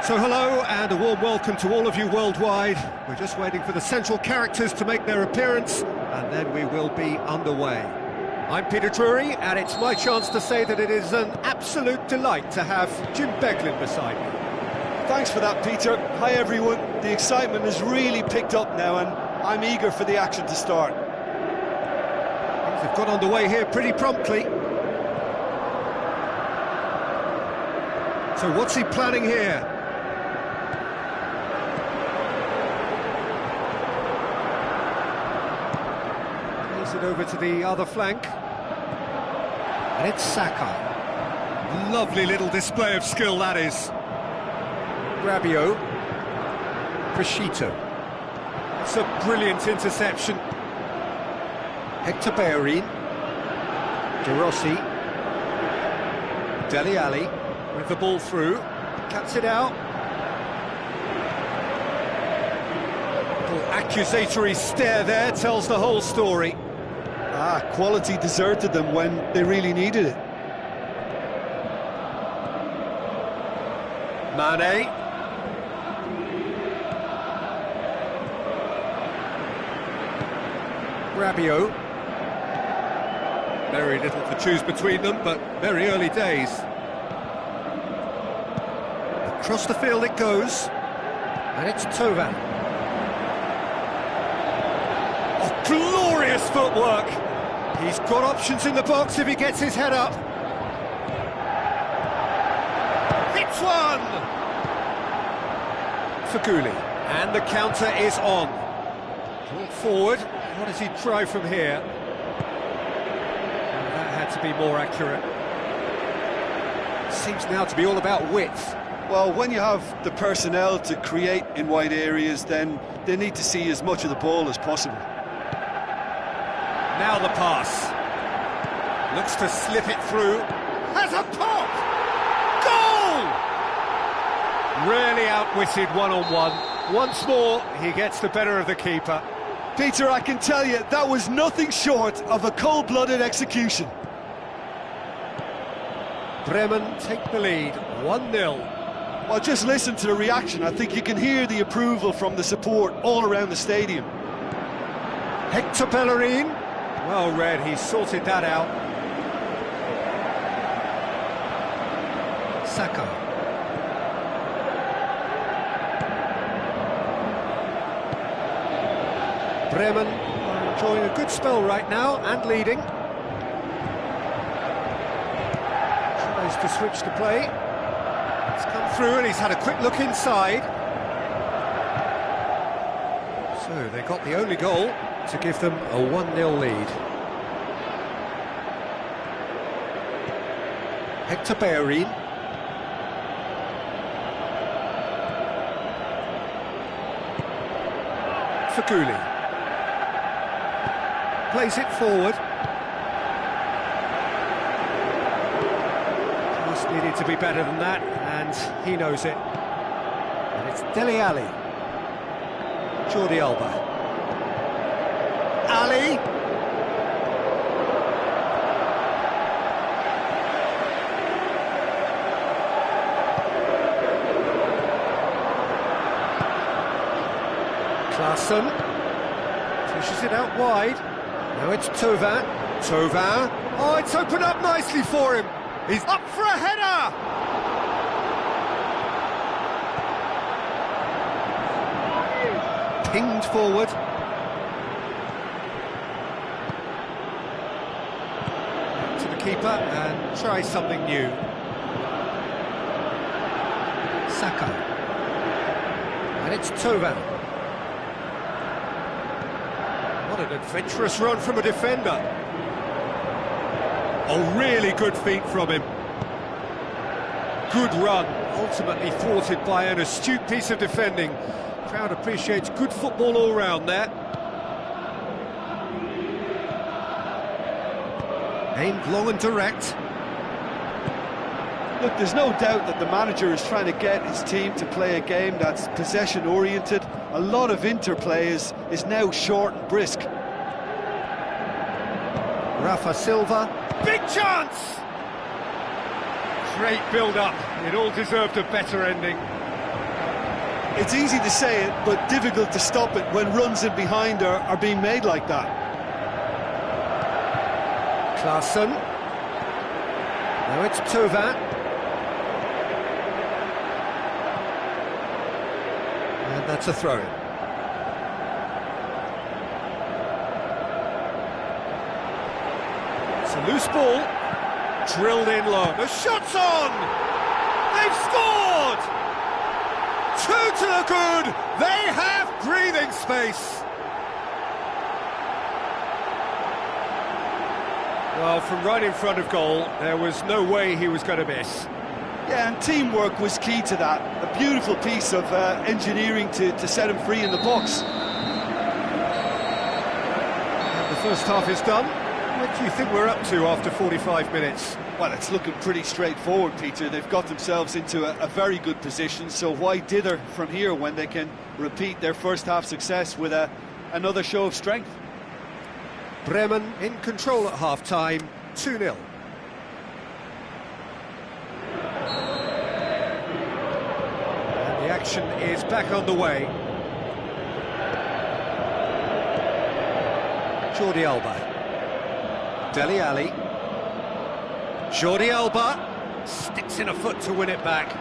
So hello and a warm welcome to all of you worldwide. We're just waiting for the central characters to make their appearance and then we will be underway. I'm Peter Drury and it's my chance to say that it is an absolute delight to have Jim Beglin beside me. Thanks for that, Peter. Hi everyone. The excitement has really picked up now and I'm eager for the action to start. Things have got underway here pretty promptly. So what's he planning here? It over to the other flank, and it's Saka. Lovely little display of skill that is. Rabiot, Crescito. It's a brilliant interception. Hector Bellerin, De Rossi, Dele Alli with the ball through, cuts it out. Little accusatory stare there tells the whole story. Quality deserted them when they really needed it. Mane. Rabiot. Very little to choose between them, but very early days. Across the field it goes, and it's Tovan. Oh, glorious footwork! He's got options in the box if he gets his head up. Hits one! Faguli, and the counter is on. Brought forward, what does he try from here? That had to be more accurate. Seems now to be all about width. Well, when you have the personnel to create in wide areas, then they need to see as much of the ball as possible. Now the pass. Looks to slip it through. Has a pop! Goal! Really outwitted one-on-one. Once more, he gets the better of the keeper. Peter, I can tell you, that was nothing short of a cold-blooded execution. Bremen take the lead, 1-0. Well, just listen to the reaction. I think you can hear the approval from the support all around the stadium. Hector Bellerin. Well read, he sorted that out. Saka. Bremen are enjoying a good spell right now and leading. Tries to switch the play. It's come through and he's had a quick look inside. So they got the only goal to give them a 1-0 lead. Hector Bellerin. Faguli. Plays it forward. Pass needed to be better than that, and he knows it. And it's Dele Alli. Jordi Alba. Ali. Klaassen pushes it out wide. Now it's Tovan. Tovan. Oh, it's opened up nicely for him. He's up for a header. Pinged forward. Keeper and try something new. Saka. And it's Tovan. What an adventurous run from a defender. Oh, really good feet from him. Good run, ultimately thwarted by an astute piece of defending. Crowd appreciates good football all round there. Aimed long and direct. Look, there's no doubt that the manager is trying to get his team to play a game that's possession-oriented. A lot of interplay is now short and brisk. Rafa Silva. Big chance! Great build-up. It all deserved a better ending. It's easy to say it, but difficult to stop it when runs in behind are being made like that. Klaassen. Now it's Thauvin. And that's a throw-in. It's a loose ball. Drilled in low. The shot's on! They've scored! 2 to the good! They have breathing space! Well, from right in front of goal, there was no way he was going to miss. Yeah, and teamwork was key to that. A beautiful piece of engineering to set him free in the box. And the first half is done. What do you think we're up to after 45 minutes? Well, it's looking pretty straightforward, Peter. They've got themselves into a very good position, so why dither from here when they can repeat their first half success with another show of strength? Bremen in control at half-time, 2-0. And the action is back on the way. Jordi Alba. Dele Alli. Jordi Alba sticks in a foot to win it back.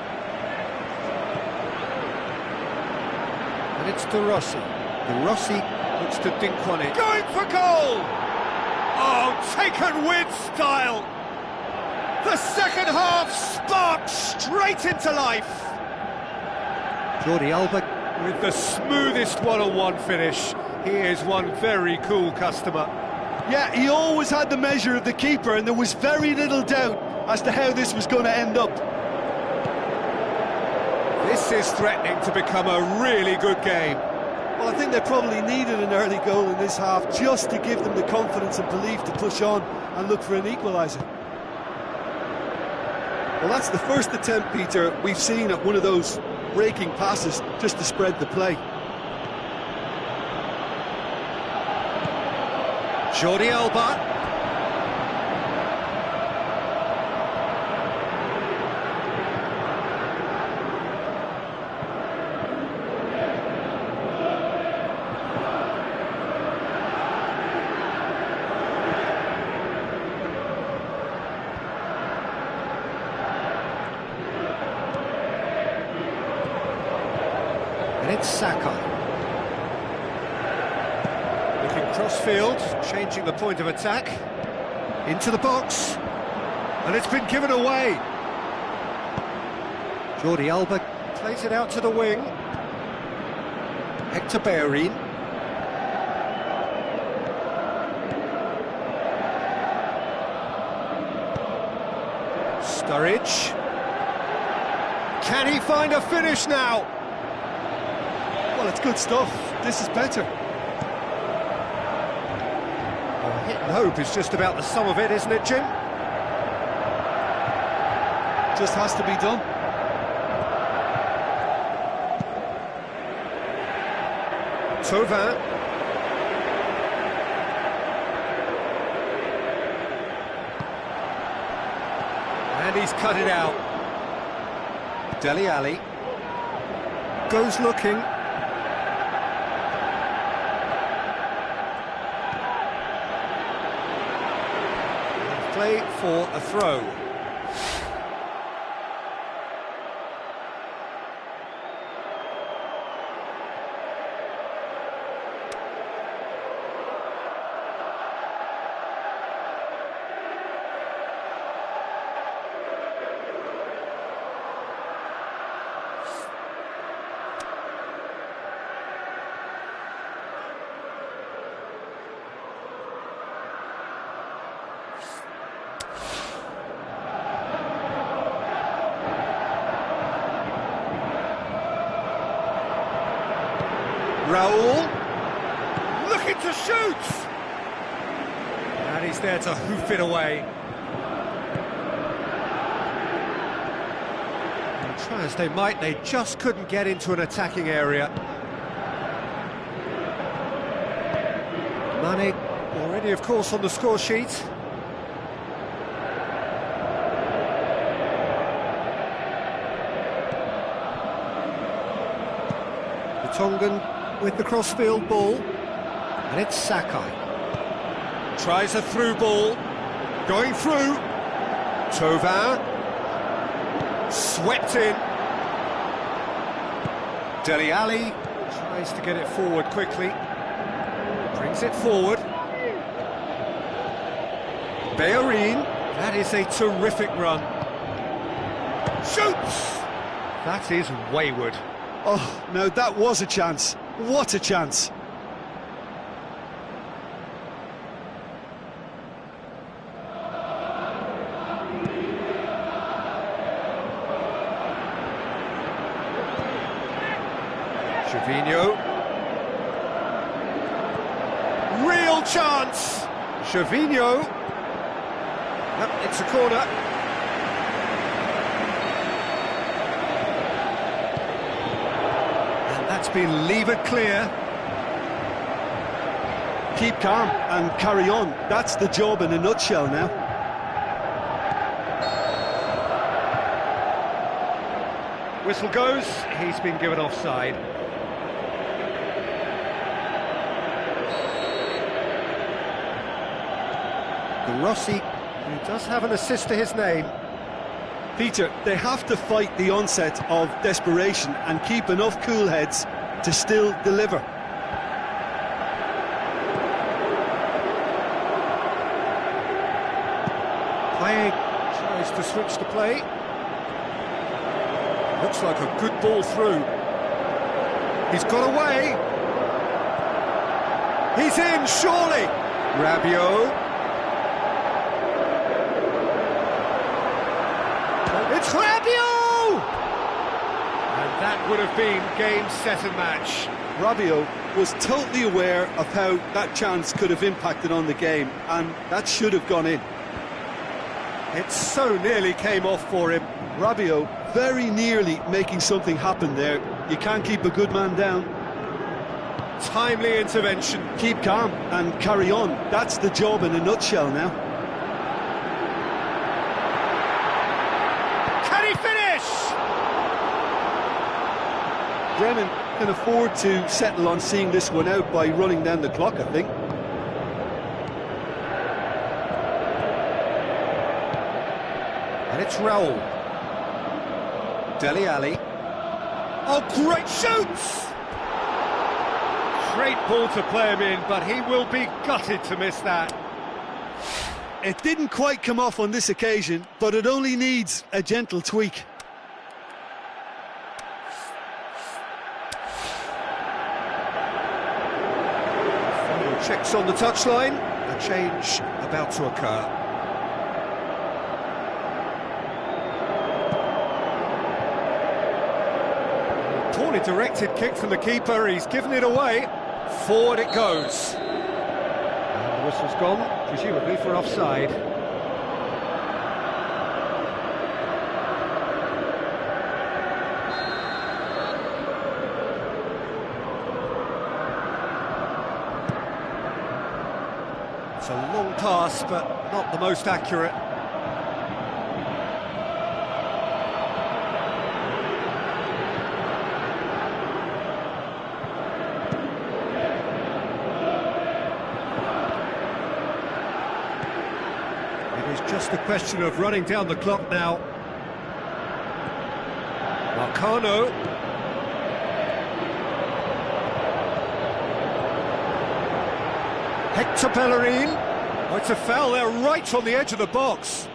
And it's De Rossi. De Rossi looks to dink one in. Going for goal! Oh, taken with style! The second half sparked straight into life. Jordi Alba with the smoothest one-on-one finish. He is one very cool customer. Yeah, he always had the measure of the keeper, and there was very little doubt as to how this was going to end up. This is threatening to become a really good game. Well, I think they probably needed an early goal in this half just to give them the confidence and belief to push on and look for an equaliser. Well, that's the first attempt, Peter, we've seen at one of those raking passes just to spread the play. Jordi Alba. And it's Saka. Looking cross-field, changing the point of attack. Into the box. And it's been given away. Jordi Alba plays it out to the wing. Hector Bellerin. Sturridge. Can he find a finish now? Well, it's good stuff. This is better. Well, hit and hope is just about the sum of it, isn't it, Jim? Just has to be done. Thauvin. And he's cut it out. Dele Alli. Goes looking. Play for a throw. Raul, looking to shoot! And he's there to hoof it away. And try as they might, they just couldn't get into an attacking area. Mane already, of course, on the score sheet. Tongan with the crossfield ball, and it's Sakai. Tries a through ball, going through. Tovin, swept in. Dele Alli tries to get it forward quickly, brings it forward. Bellerin, that is a terrific run. Shoots! That is wayward. Oh, no, that was a chance. What a chance. Gervinho. Real chance! Gervinho. Yep, it's a corner. And that's been levered clear. Keep calm and carry on. That's the job in a nutshell now. Whistle goes, he's been given offside. Rossi, who does have an assist to his name. Peter, they have to fight the onset of desperation and keep enough cool heads to still deliver. Playing, tries to switch the play. Looks like a good ball through. He's got away. He's in, surely. Rabiot. It's Rabiot! And that would have been game, set and match. Rabiot was totally aware of how that chance could have impacted on the game, and that should have gone in. It so nearly came off for him. Rabiot very nearly making something happen there. You can't keep a good man down. Timely intervention. Keep calm and carry on. That's the job in a nutshell now. Bremen can afford to settle on seeing this one out by running down the clock, I think. And it's Raul. Dele Alli. Oh, great shoots! Great ball to play him in, but he will be gutted to miss that. It didn't quite come off on this occasion, but it only needs a gentle tweak. Checks on the touchline, a change about to occur. Poorly directed kick from the keeper, he's given it away. Forward it goes. And the whistle's gone, presumably for offside. It's a long pass, but not the most accurate. It is just a question of running down the clock now. Marcano. Hector Bellerin. Oh, it's a foul there right on the edge of the box.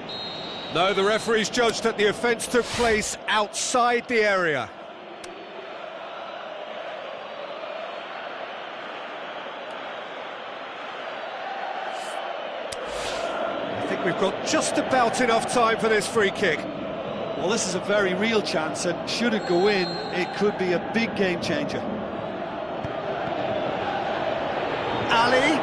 No, the referee's judged that the offence took place outside the area. I think we've got just about enough time for this free kick. Well, this is a very real chance, and should it go in, it could be a big game changer. Ali.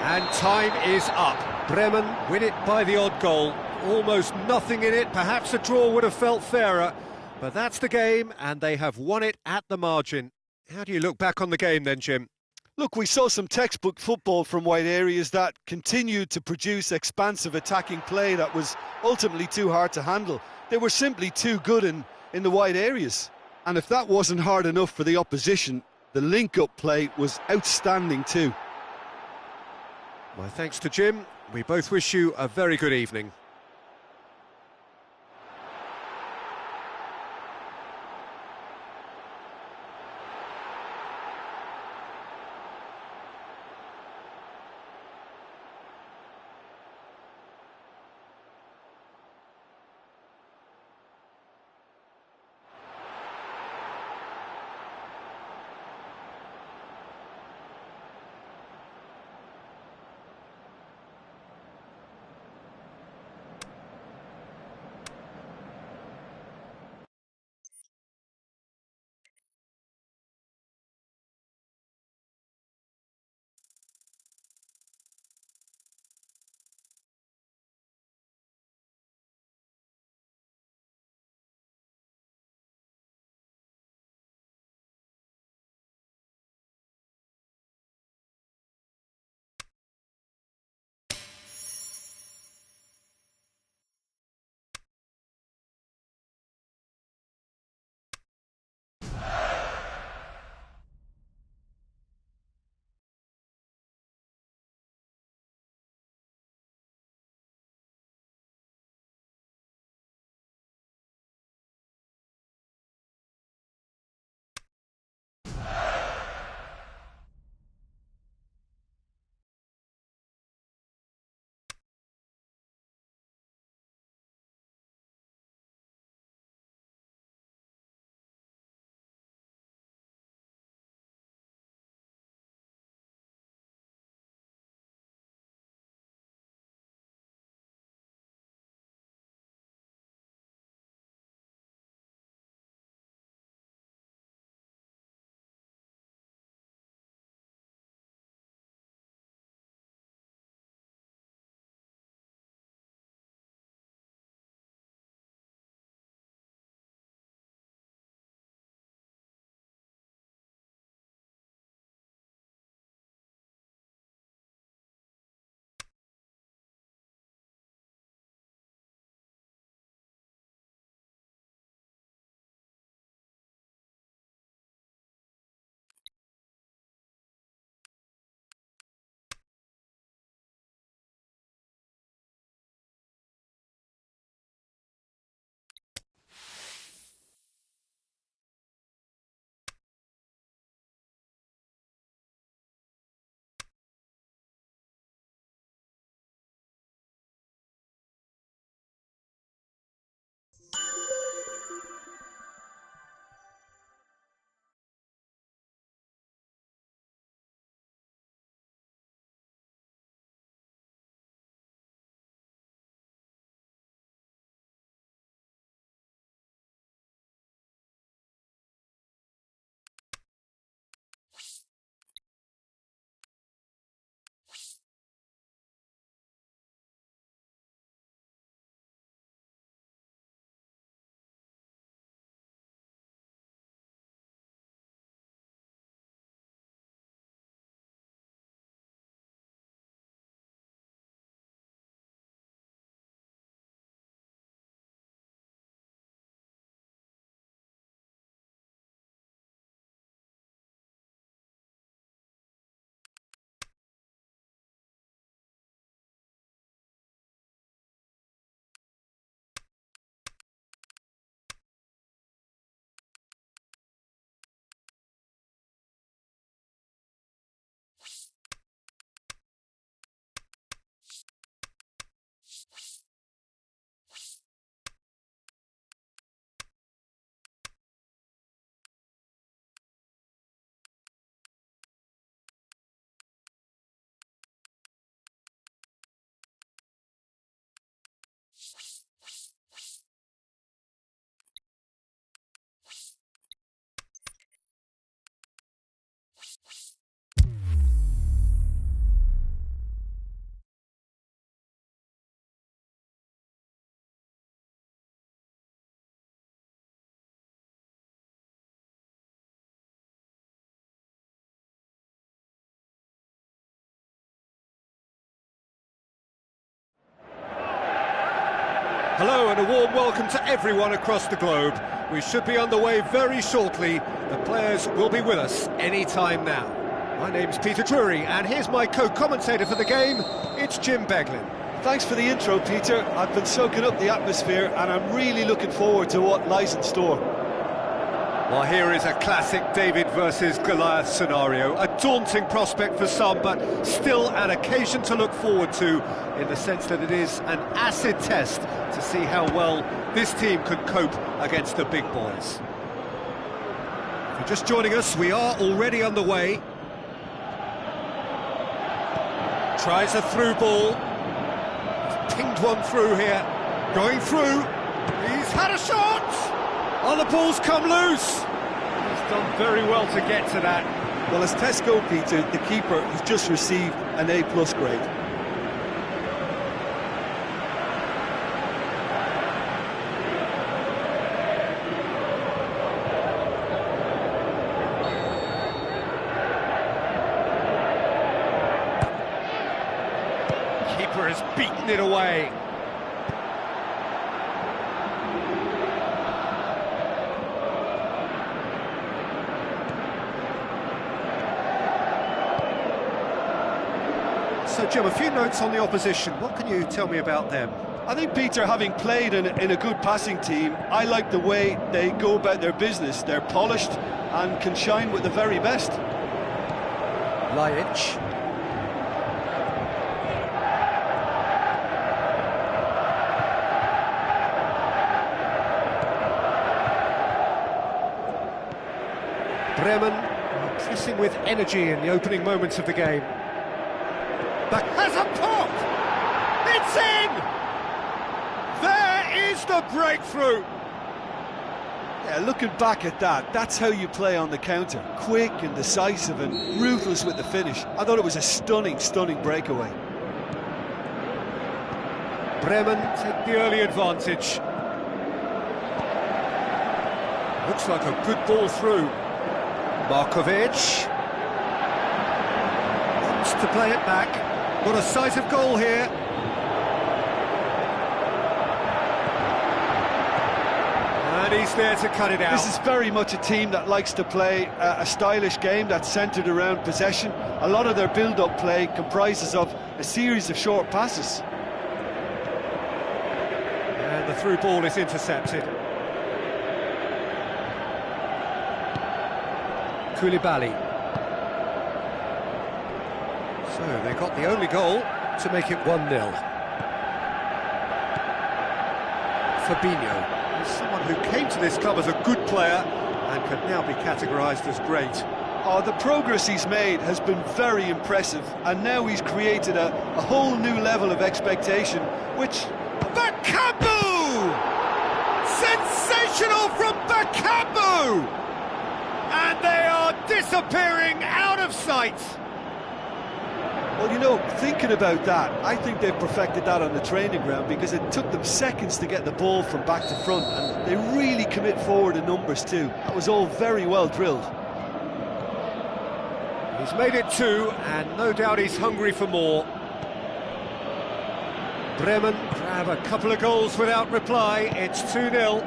And time is up. Bremen win it by the odd goal. Almost nothing in it. Perhaps a draw would have felt fairer. But that's the game, and they have won it at the margin. How do you look back on the game then, Jim? Look, we saw some textbook football from wide areas that continued to produce expansive attacking play that was ultimately too hard to handle. They were simply too good in the wide areas. And if that wasn't hard enough for the opposition, the link-up play was outstanding too. My thanks to Jim. We both wish you a very good evening. Hello and a warm welcome to everyone across the globe. We should be underway very shortly. The players will be with us any time now. My name's Peter Drury, and here's my co-commentator for the game. It's Jim Beglin. Thanks for the intro, Peter. I've been soaking up the atmosphere and I'm really looking forward to what lies in store. Well, here is a classic David versus Goliath scenario. A daunting prospect for some, but still an occasion to look forward to, in the sense that it is an acid test to see how well this team can cope against the big boys. If you're just joining us, we are already underway. Tries a through ball. He's pinged one through here. Going through. He's had a shot! Oh, the ball's come loose! He's done very well to get to that. Well, as tests go, Peter, the keeper has just received an A+ grade. Keeper has beaten it away. So, Jim, a few notes on the opposition. What can you tell me about them? I think, Peter, having played in a good passing team, I like the way they go about their business. They're polished and can shine with the very best. Lajic. Bremen are pressing with energy in the opening moments of the game. But has a pop! It's in! There is the breakthrough! Yeah, looking back at that, that's how you play on the counter. Quick and decisive and ruthless with the finish. I thought it was a stunning, stunning breakaway. Bremen take the early advantage. Looks like a good ball through. Markovic wants to play it back. Got a sight of goal here. And he's there to cut it out. This is very much a team that likes to play a stylish game that's centred around possession. A lot of their build-up play comprises of a series of short passes. And the through ball is intercepted. Koulibaly. So they got the only goal to make it 1-0. Fabinho is someone who came to this club as a good player and can now be categorised as great. Oh, the progress he's made has been very impressive, and now he's created a whole new level of expectation, which... Bakambu! Sensational from Bakambu! And they are disappearing out of sight. Well, you know, thinking about that, I think they've perfected that on the training ground, because it took them seconds to get the ball from back to front, and they really commit forward in numbers too. That was all very well drilled. He's made it 2, and no doubt he's hungry for more. Bremen grab a couple of goals without reply. It's 2-0.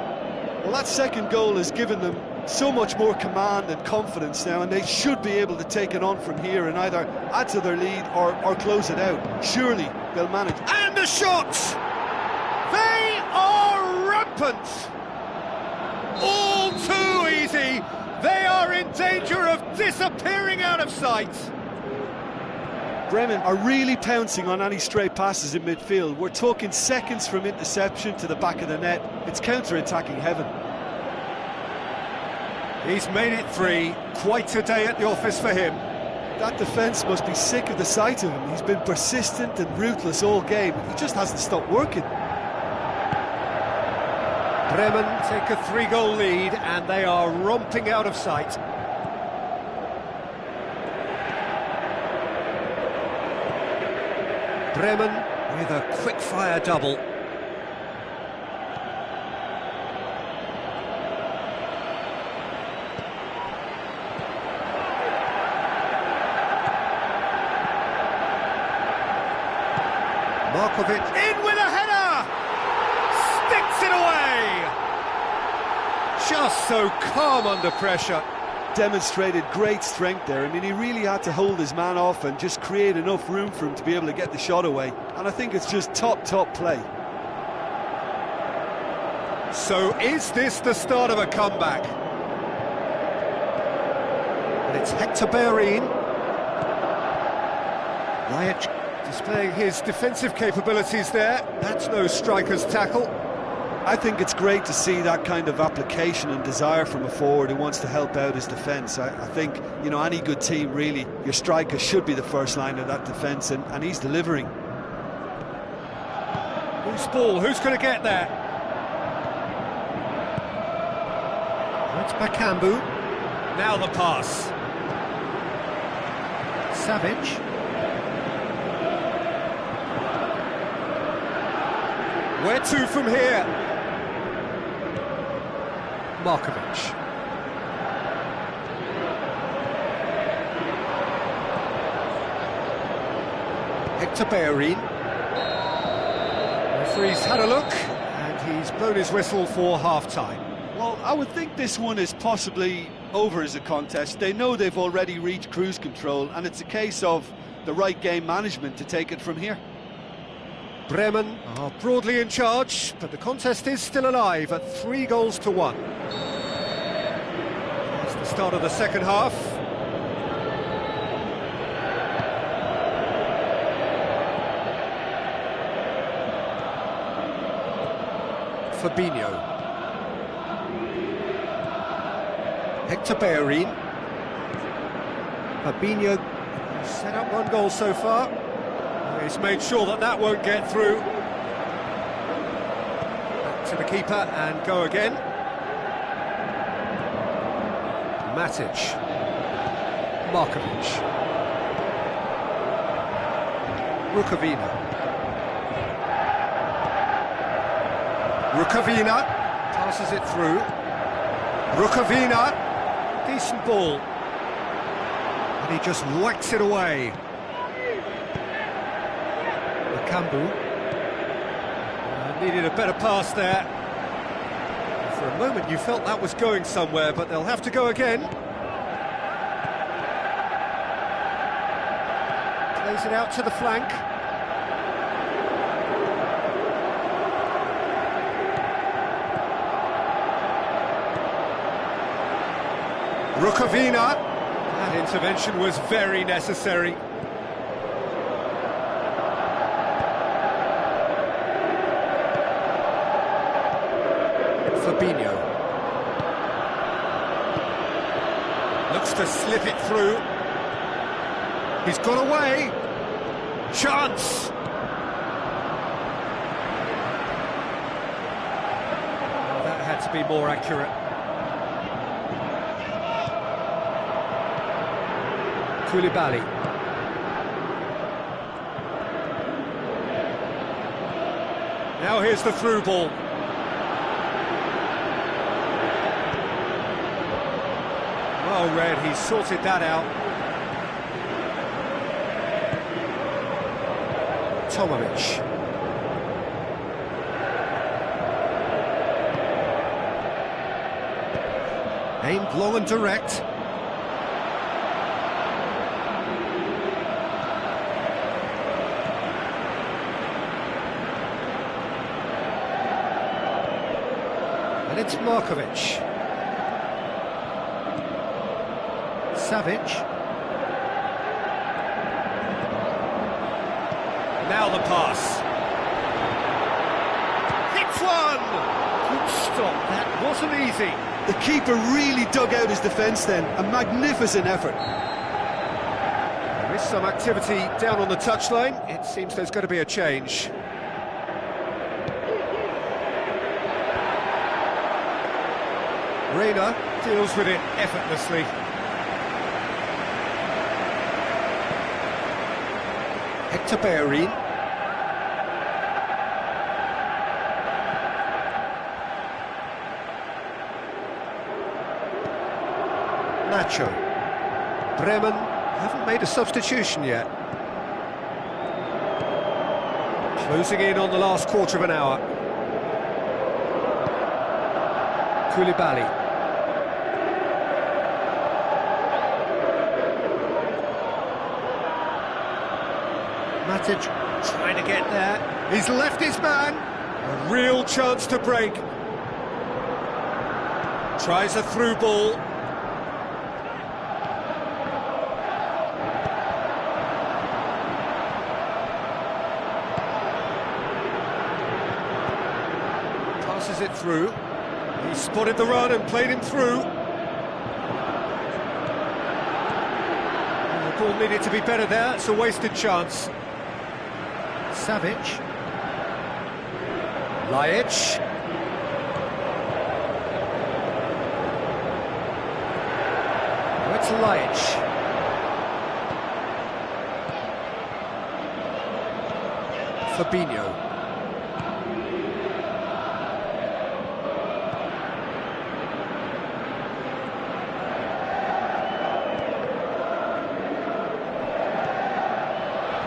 Well, that second goal has given them so much more command and confidence now, and they should be able to take it on from here and either add to their lead or close it out. Surely they'll manage. And the shots! They are rampant! All too easy! They are in danger of disappearing out of sight! Bremen are really pouncing on any stray passes in midfield. We're talking seconds from interception to the back of the net. It's counter-attacking heaven. He's made it 3. Quite a day at the office for him. That defence must be sick of the sight of him. He's been persistent and ruthless all game. He just hasn't stopped working. Bremen take a 3-goal lead and they are romping out of sight. Bremen with a quick-fire double. Markovic in with a header! it away! Just so calm under pressure. Demonstrated great strength there. I mean, he really had to hold his man off and just create enough room for him to be able to get the shot away. And I think it's just top play. So is this the start of a comeback? And it's Hector Bellerin. Ziyech displaying his defensive capabilities there. That's no striker's tackle. I think it's great to see that kind of application and desire from a forward who wants to help out his defence. I think, you know, any good team, really, your striker should be the first line of that defence, and he's delivering. Who's ball? Who's going to get there? That's Bakambu. Now the pass. Savage. Where to from here? Markovic. Hector Bellerin. Referee's had a look, and he's blown his whistle for half-time. Well, I would think this one is possibly over as a contest. They know they've already reached cruise control, and it's a case of the right game management to take it from here. Bremen are broadly in charge, but the contest is still alive at 3-1. It's the start of the second half. Fabinho. Hector Bellerin. Fabinho set up one goal so far. He's made sure that that won't get through. Back to the keeper and go again. Matic. Markovic. Rukavina. Rukavina passes it through. Rukavina, decent ball. And he just whacks it away. Bakambu needed a better pass there. For a moment you felt that was going somewhere, but they'll have to go again. Plays it out to the flank. Rukavina. That intervention was very necessary. Fabinho. Looks to slip it through. He's got away. Chance. That had to be more accurate. Koulibaly. Now here's the through ball. Well read, he sorted that out. Tomovic. Aimed long and direct. And it's Markovic. Savage. Now the pass. Hits one! Good stop, that wasn't easy. The keeper really dug out his defence then. A magnificent effort. There is some activity down on the touchline. It seems there's going to be a change. Reina deals with it effortlessly. Hector Bellerin. Nacho. Bremen haven't made a substitution yet. Closing in on the last quarter of an hour. Koulibaly. Matic trying to get there. He's left his man. A real chance to break. Tries a through ball. Passes it through. He spotted the run and played him through. And the ball needed to be better there. It's a wasted chance. Savic. Laic. Oh, it's Laic. Fabinho.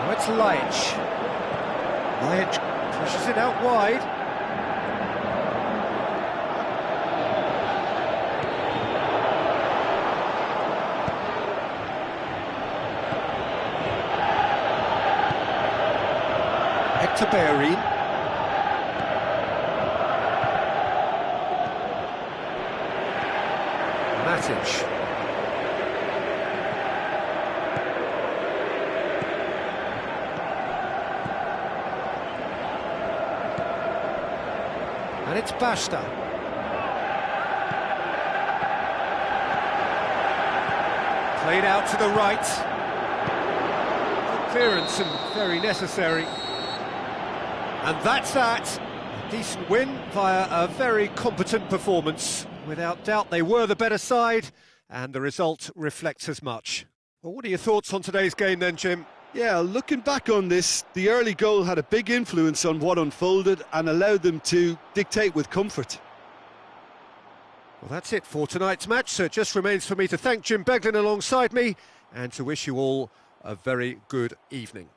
Oh, it's Laic. Laic pushes it out wide. Hector Bellerin. Matic. And it's Basta. Played out to the right. Good clearance and very necessary. And that's that. A decent win via a very competent performance. Without doubt, they were the better side, and the result reflects as much. Well, what are your thoughts on today's game then, Jim? Yeah, looking back on this, the early goal had a big influence on what unfolded and allowed them to dictate with comfort. Well, that's it for tonight's match, so it just remains for me to thank Jim Beglin alongside me and to wish you all a very good evening.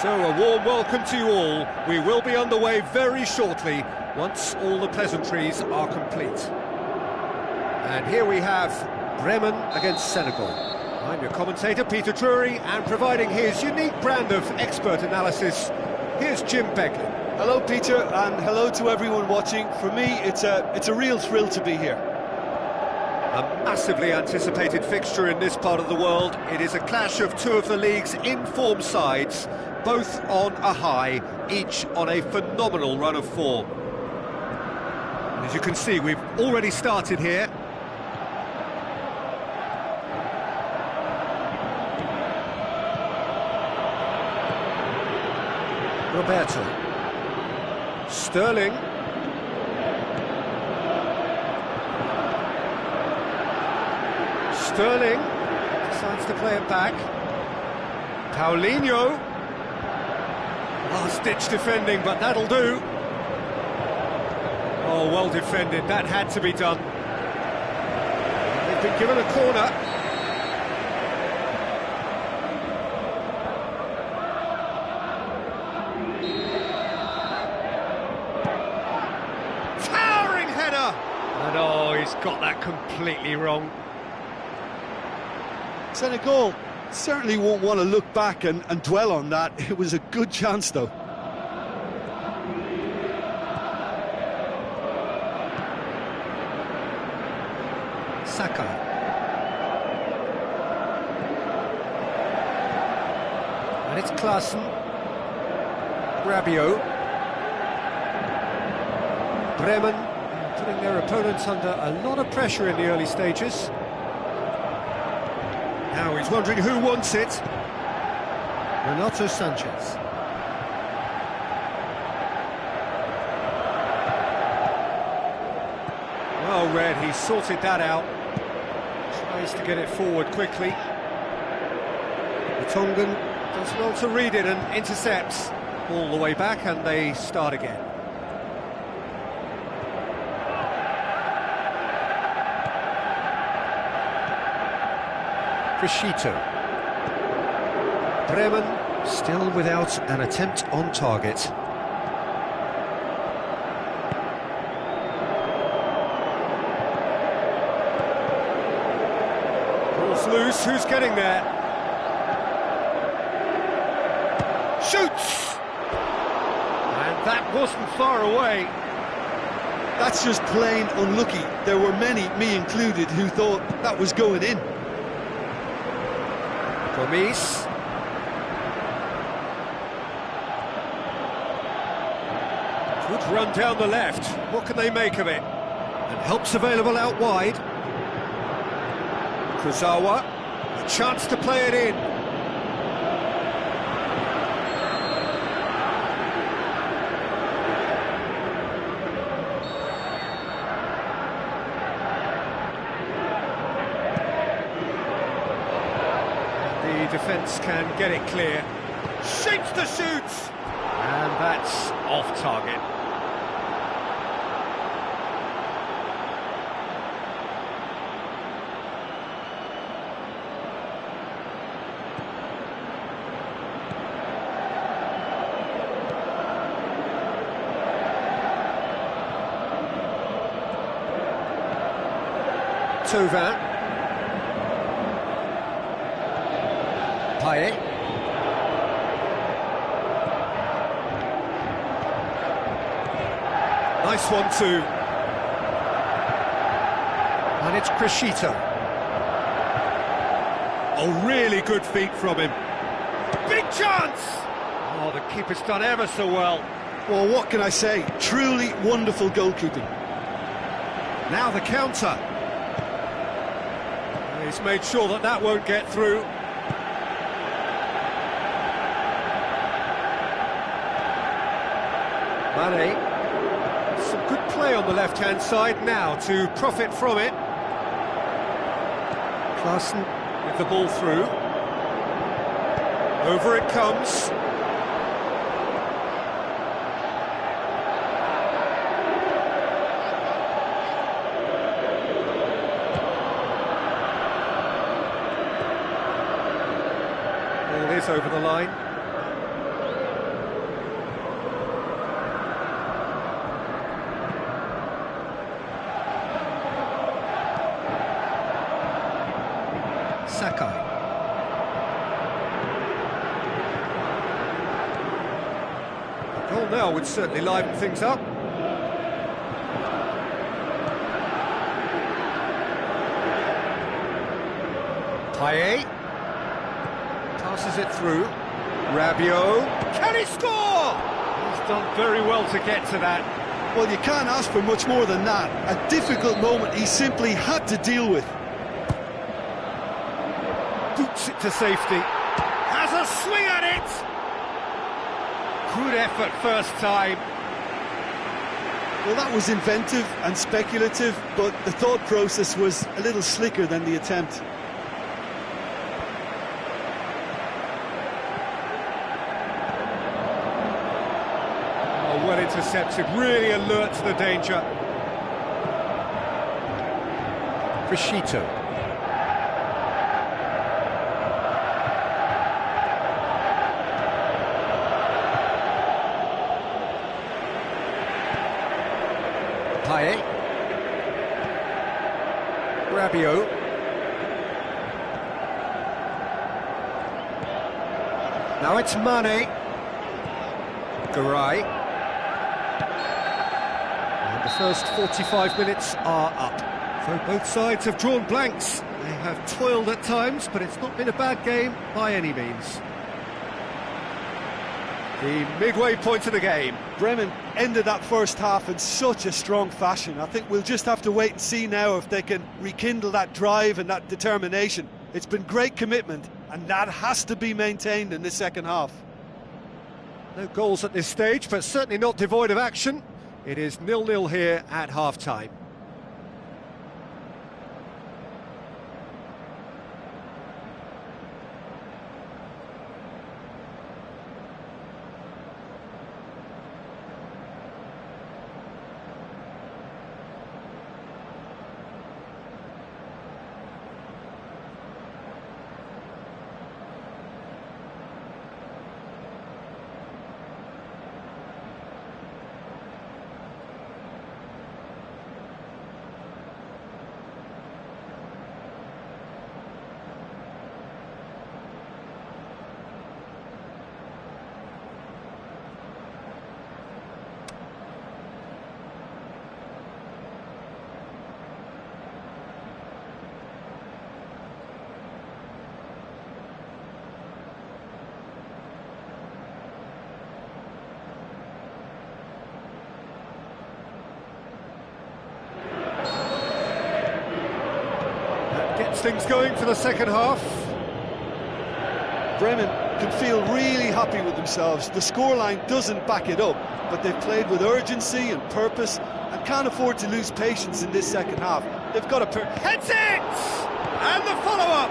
So a warm welcome to you all. We will be underway very shortly once all the pleasantries are complete. And here we have Bremen against Senegal. I'm your commentator, Peter Drury, and providing his unique brand of expert analysis, here's Jim Beglin. Hello, Peter, and hello to everyone watching. For me, it's a real thrill to be here. A massively anticipated fixture in this part of the world. It is a clash of two of the league's in-form sides, both on a high, each on a phenomenal run of form. And as you can see, we've already started here. Roberto. Sterling. Sterling decides to play it back. Paulinho. Last-ditch defending, but that'll do. Oh, well defended. That had to be done. They've been given a corner. Towering header! And oh, he's got that completely wrong. Senegal certainly won't want to look back and dwell on that. It was a good chance, though. Saka. And it's Klaassen. Rabiot. Bremen putting their opponents under a lot of pressure in the early stages. Now he's wondering who wants it. Renato Sanchez. Well read, he sorted that out. Tries to get it forward quickly. The Tongan does well to read it and intercepts. All the way back, and they start again. Crescito. Bremen still without an attempt on target. Ball's loose, who's getting there? Shoots! And that wasn't far away. That's just plain unlucky. There were many, me included, who thought that was going in. Gomis. Good run down the left. What can they make of it? And help's available out wide. Kurzawa. A chance to play it in. The defence can get it clear. Shapes the shoots! And that's off target. Thauvin. Payet. Nice one too. And it's Crescito. Oh, really good feet from him. Big chance! Oh, the keeper's done ever so well. Well, what can I say? Truly wonderful goalkeeping. Now the counter. He's made sure that that won't get through. Mane. Some good play on the left-hand side now to profit from it. Klaassen with the ball through. Over it comes. Ball is over the line. Goal now would certainly liven things up. Payet passes it through. Rabiot, can he score? He's done very well to get to that. Well, you can't ask for much more than that. A difficult moment he simply had to deal with. Boots it to safety. Has a swing at it! Good effort first time. Well, that was inventive and speculative, but the thought process was a little slicker than the attempt. Oh, well intercepted, really alert to the danger. Crescito. Payet. Rabiot. Now it's Mane. Garay. And the first 45 minutes are up. So both sides have drawn blanks. They have toiled at times, but it's not been a bad game by any means. The midway point of the game. Bremen ended that first half in such a strong fashion. I think we'll just have to wait and see now if they can rekindle that drive and that determination. It's been great commitment, and that has to be maintained in the second half. No goals at this stage, but certainly not devoid of action. It is 0-0 here at half-time. Gets things going for the second half. Bremen can feel really happy with themselves. The scoreline doesn't back it up, but they've played with urgency and purpose and can't afford to lose patience in this second half. They've got to... Heads it! And the follow-up!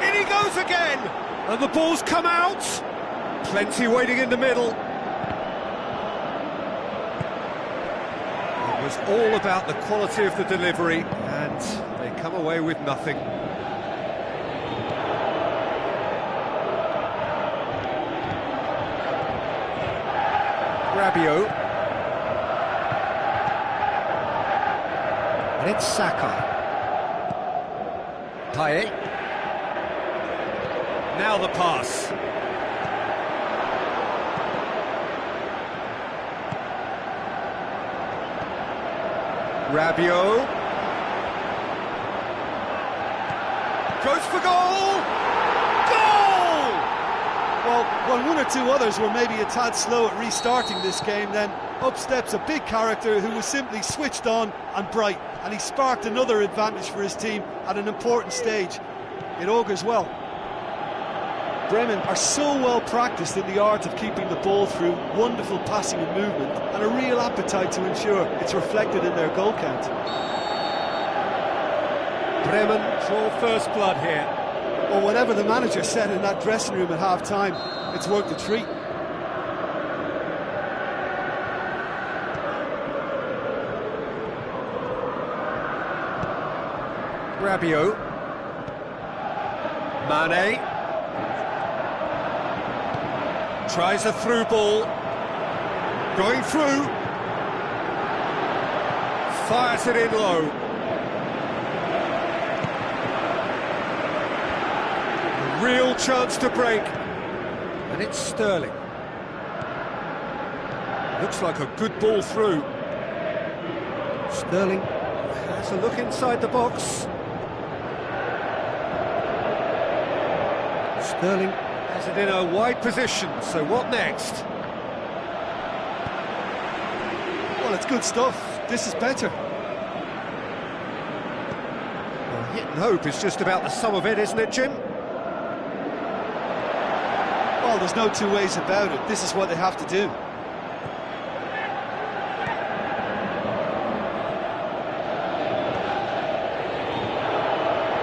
In he goes again! And the ball's come out! Plenty waiting in the middle. It was all about the quality of the delivery, and they come away with nothing. Rabiot. And it's Saka. Payet. Now the pass. Rabiot. Goes for goal! Goal! Well, when one or two others were maybe a tad slow at restarting this game, then up steps a big character who was simply switched on and bright, and he sparked another advantage for his team at an important stage. It augurs well. Bremen are so well practiced in the art of keeping the ball through, wonderful passing and movement, and a real appetite to ensure it's reflected in their goal count. Bremen draw first blood here. Well, whatever the manager said in that dressing room at half-time, it's worked a treat. Rabiot. Mane. Tries a through ball. Going through. Fires it in low. A real chance to break. And it's Sterling. Looks like a good ball through. Sterling has a look inside the box. Sterling has it in a wide position, so what next? Well, it's good stuff. This is better. Well, hit and hope is just about the sum of it, isn't it, Jim? Well, there's no two ways about it. This is what they have to do.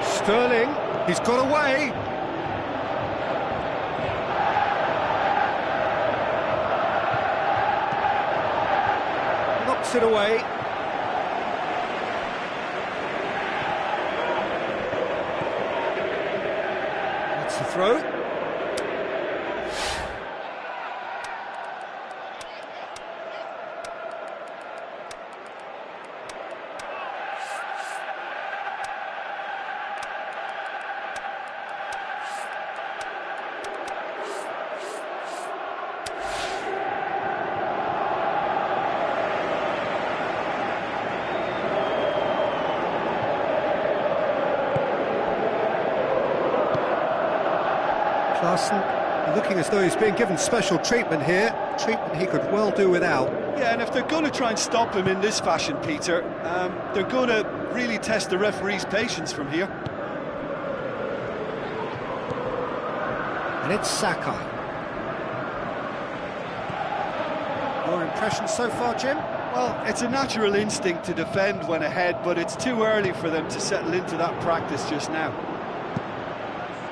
Sterling, he's got away. Knocks it away. That's the throw. Larson looking as though he's being given special treatment here, treatment he could well do without. Yeah, and if they're going to try and stop him in this fashion, Peter, they're going to really test the referee's patience from here. And it's Saka. Your impression so far, Jim? Well, it's a natural instinct to defend when ahead, but it's too early for them to settle into that practice just now.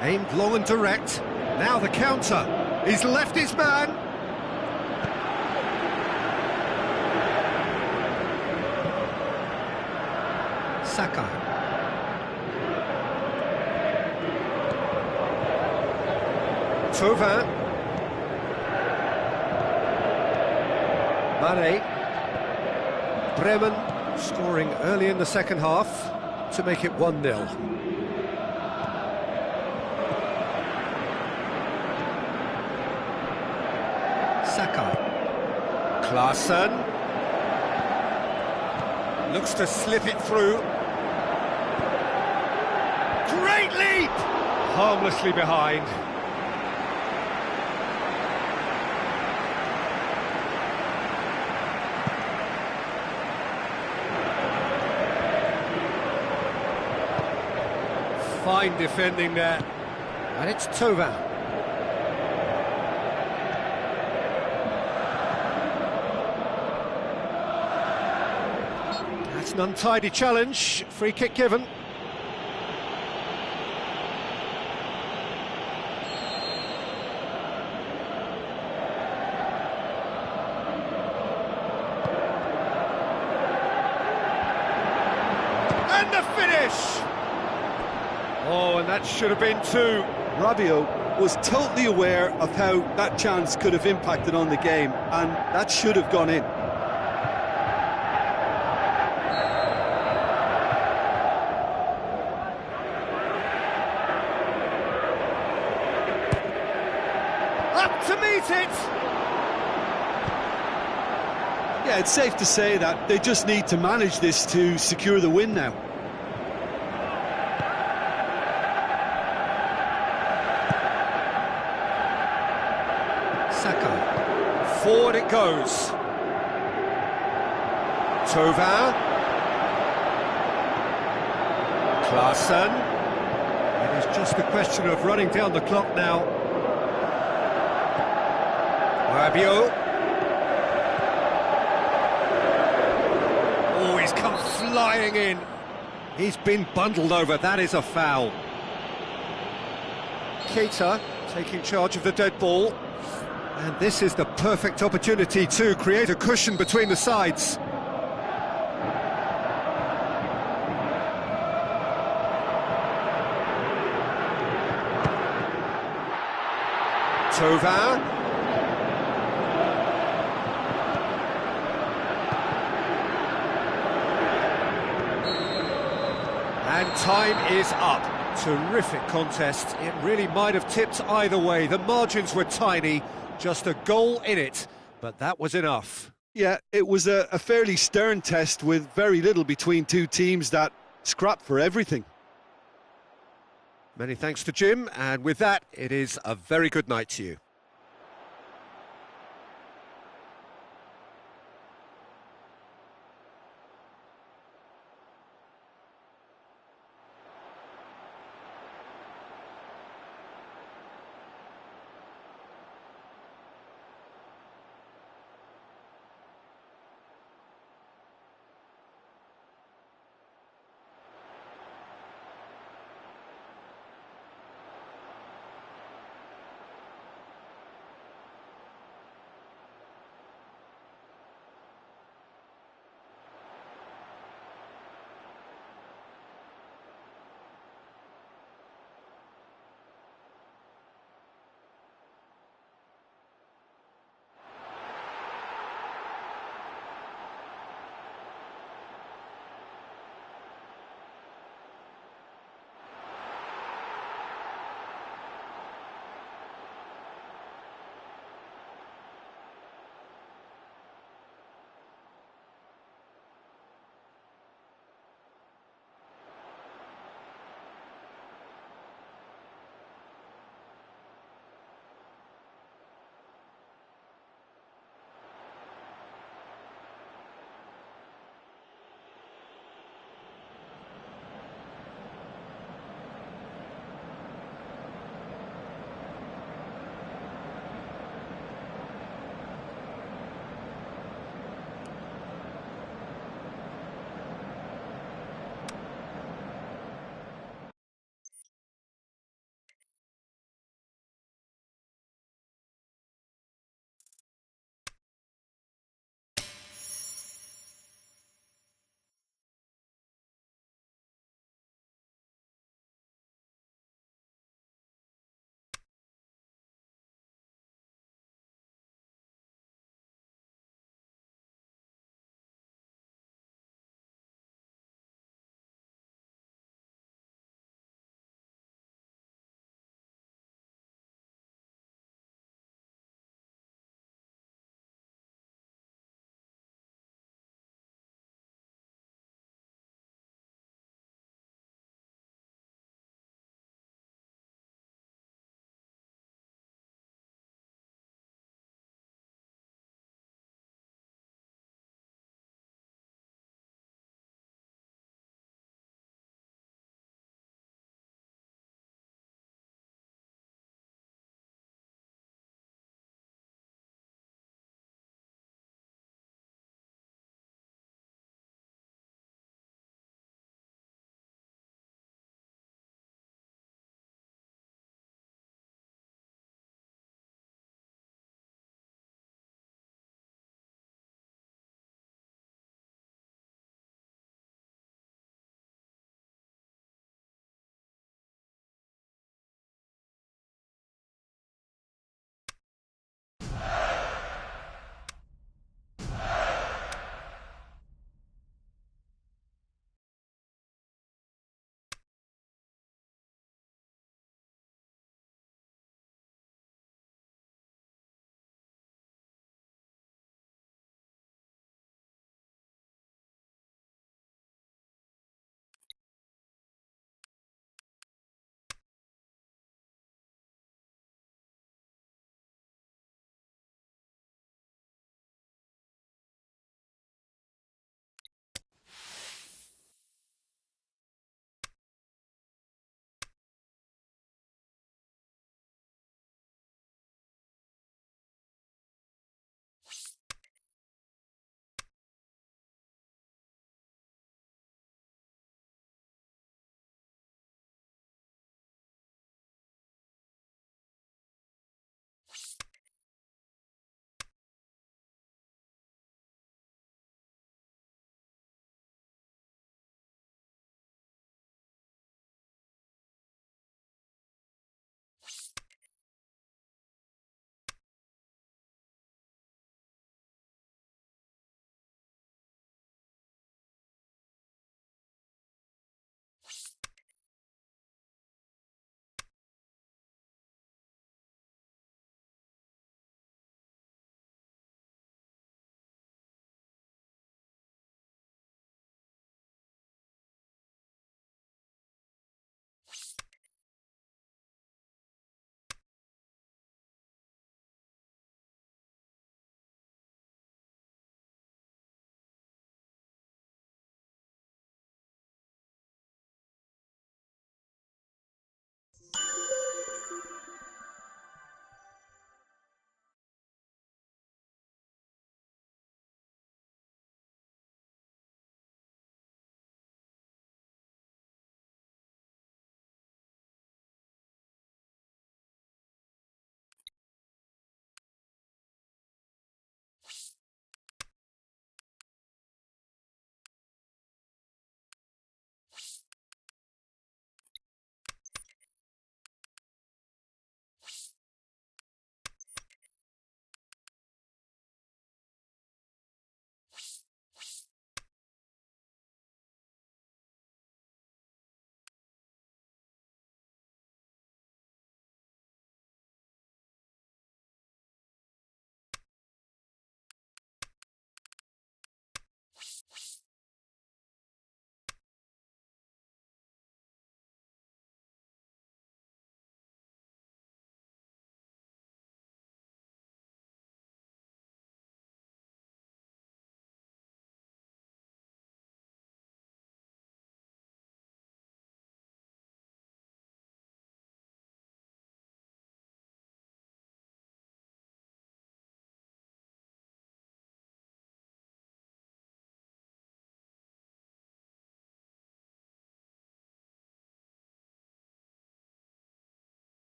Aimed long and direct. Now the counter. He's left his man. Saka. Thauvin. Mane. Bremen scoring early in the second half to make it 1-0. Saka. Klaassen. Looks to slip it through. Great leap! Harmlessly behind. Fine defending there. And it's Thauvin. That's an untidy challenge. Free kick given. And the finish! Oh, and that should have been two. Rabiot was totally aware of how that chance could have impacted on the game, and that should have gone in. Up to meet it! Yeah, it's safe to say that they just need to manage this to secure the win now. Saka. Forward it goes. Thauvin. Klaassen. It is just a question of running down the clock now. Rabiot. Oh, he's come flying in. He's been bundled over. That is a foul. Keita taking charge of the dead ball. And this is the perfect opportunity to create a cushion between the sides. Thauvin. And time is up. Terrific contest. It really might have tipped either way. The margins were tiny. Just a goal in it, but that was enough. Yeah, it was a fairly stern test with very little between two teams that scrapped for everything. Many thanks to Jim, and with that, it is a very good night to you.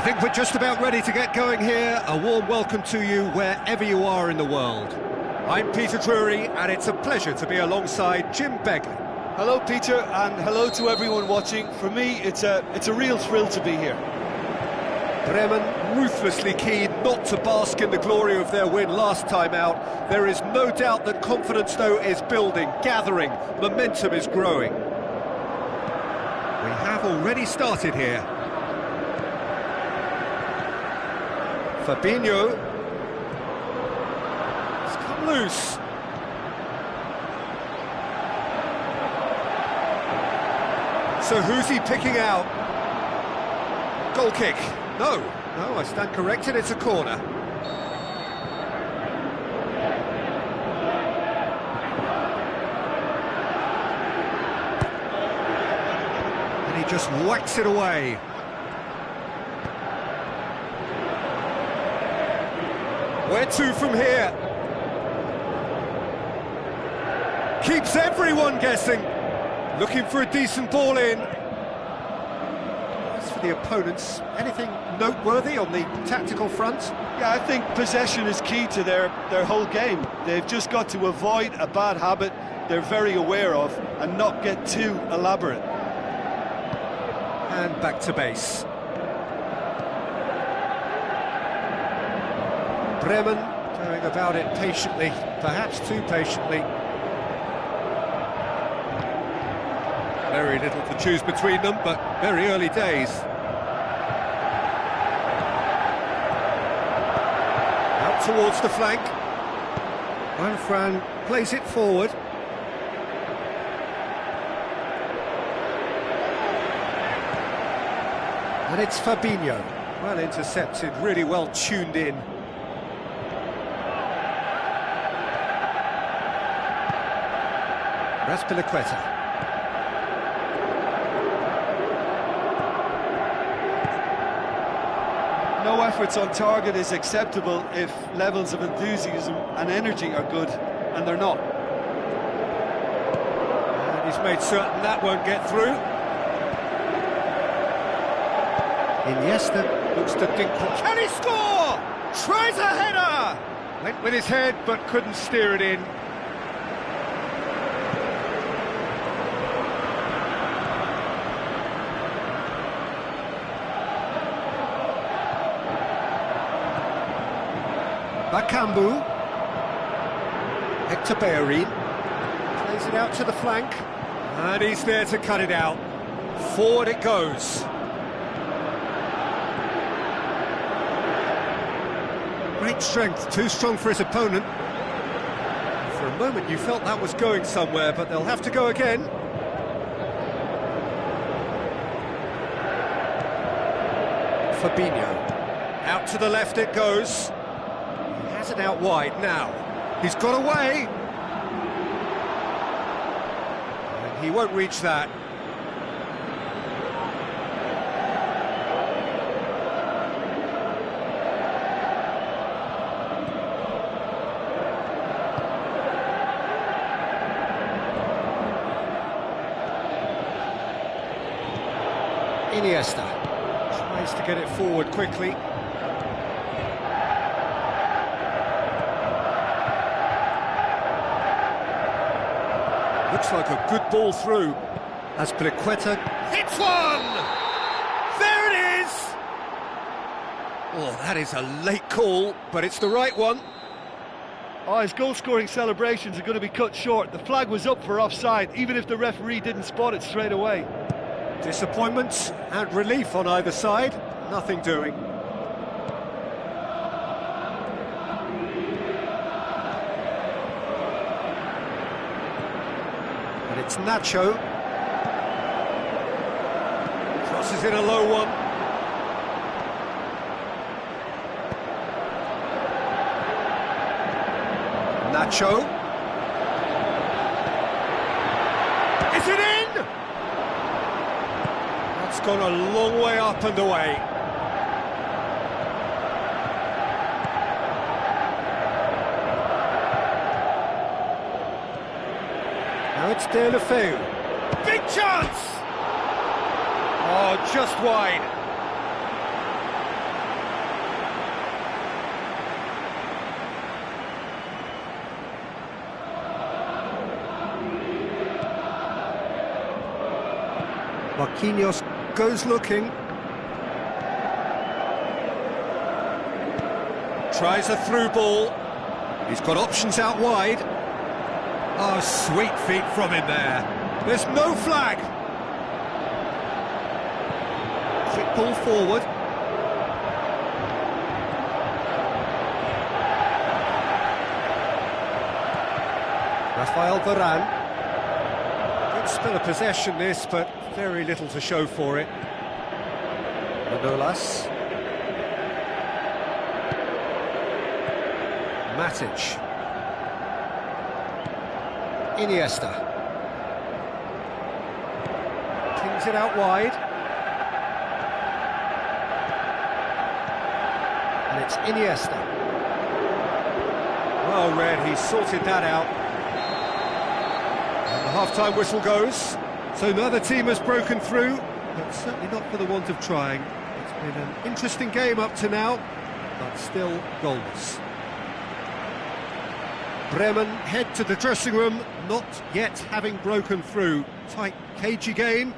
think we're just about ready to get going here. A warm welcome to you wherever you are in the world. I'm Peter Drury, and it's a pleasure to be alongside Jim Begley. Hello, Peter, and hello to everyone watching. For me, it's a real thrill to be here. Bremen ruthlessly keen not to bask in the glory of their win last time out. There is no doubt that confidence, though, is building, gathering, momentum is growing. We have already started here. Fabinho. It's come loose. So who's he picking out? Goal kick. No, I stand corrected, it's a corner. And he just whacks it away. Where to from here? Keeps everyone guessing. Looking for a decent ball in. As for the opponents, anything noteworthy on the tactical front? Yeah, I think possession is key to their whole game. They've just got to avoid a bad habit they're very aware of and not get too elaborate. And back to base. Bremen going about it patiently, perhaps too patiently. Very little to choose between them, but very early days. Out towards the flank. Fran plays it forward. And it's Fabinho. Well intercepted, really well tuned in. Raspilicueta. No efforts on target is acceptable if levels of enthusiasm and energy are good, and they're not. And he's made certain that won't get through. Iniesta looks to dink. Can he score? Tries a header! Went with his head, but couldn't steer it in. Bakambu. Hector Bellerin plays it out to the flank, and he's there to cut it out. Forward it goes. Great strength, too strong for his opponent. For a moment you felt that was going somewhere, but they'll have to go again. Fabinho. Out to the left it goes. Has it out wide now. He's got away. And he won't reach that. Iniesta tries to get it forward quickly. Looks like a good ball through. Aspilicueta hits one! There it is! Oh, that is a late call, but it's the right one. Oh, his goal-scoring celebrations are going to be cut short. The flag was up for offside, even if the referee didn't spot it straight away. Disappointment and relief on either side. Nothing doing. And it's Nacho. Crosses in a low one. Nacho. Is it in? That's gone a long way up and away. Now it's De La Feu. Big chance! Oh, just wide. Marquinhos goes looking. Tries a through ball. He's got options out wide. Oh, sweet feet from him there. There's no flag. Quick ball forward. Rafael Varane. Good spell of possession this, but very little to show for it. Manolas. Matic. Iniesta. Pings it out wide. And it's Iniesta. Well read, he sorted that out. And the half-time whistle goes. So neither team has broken through, but certainly not for the want of trying. It's been an interesting game up to now, but still goalless. Bremen head to the dressing room, not yet having broken through. Tight, cagey game.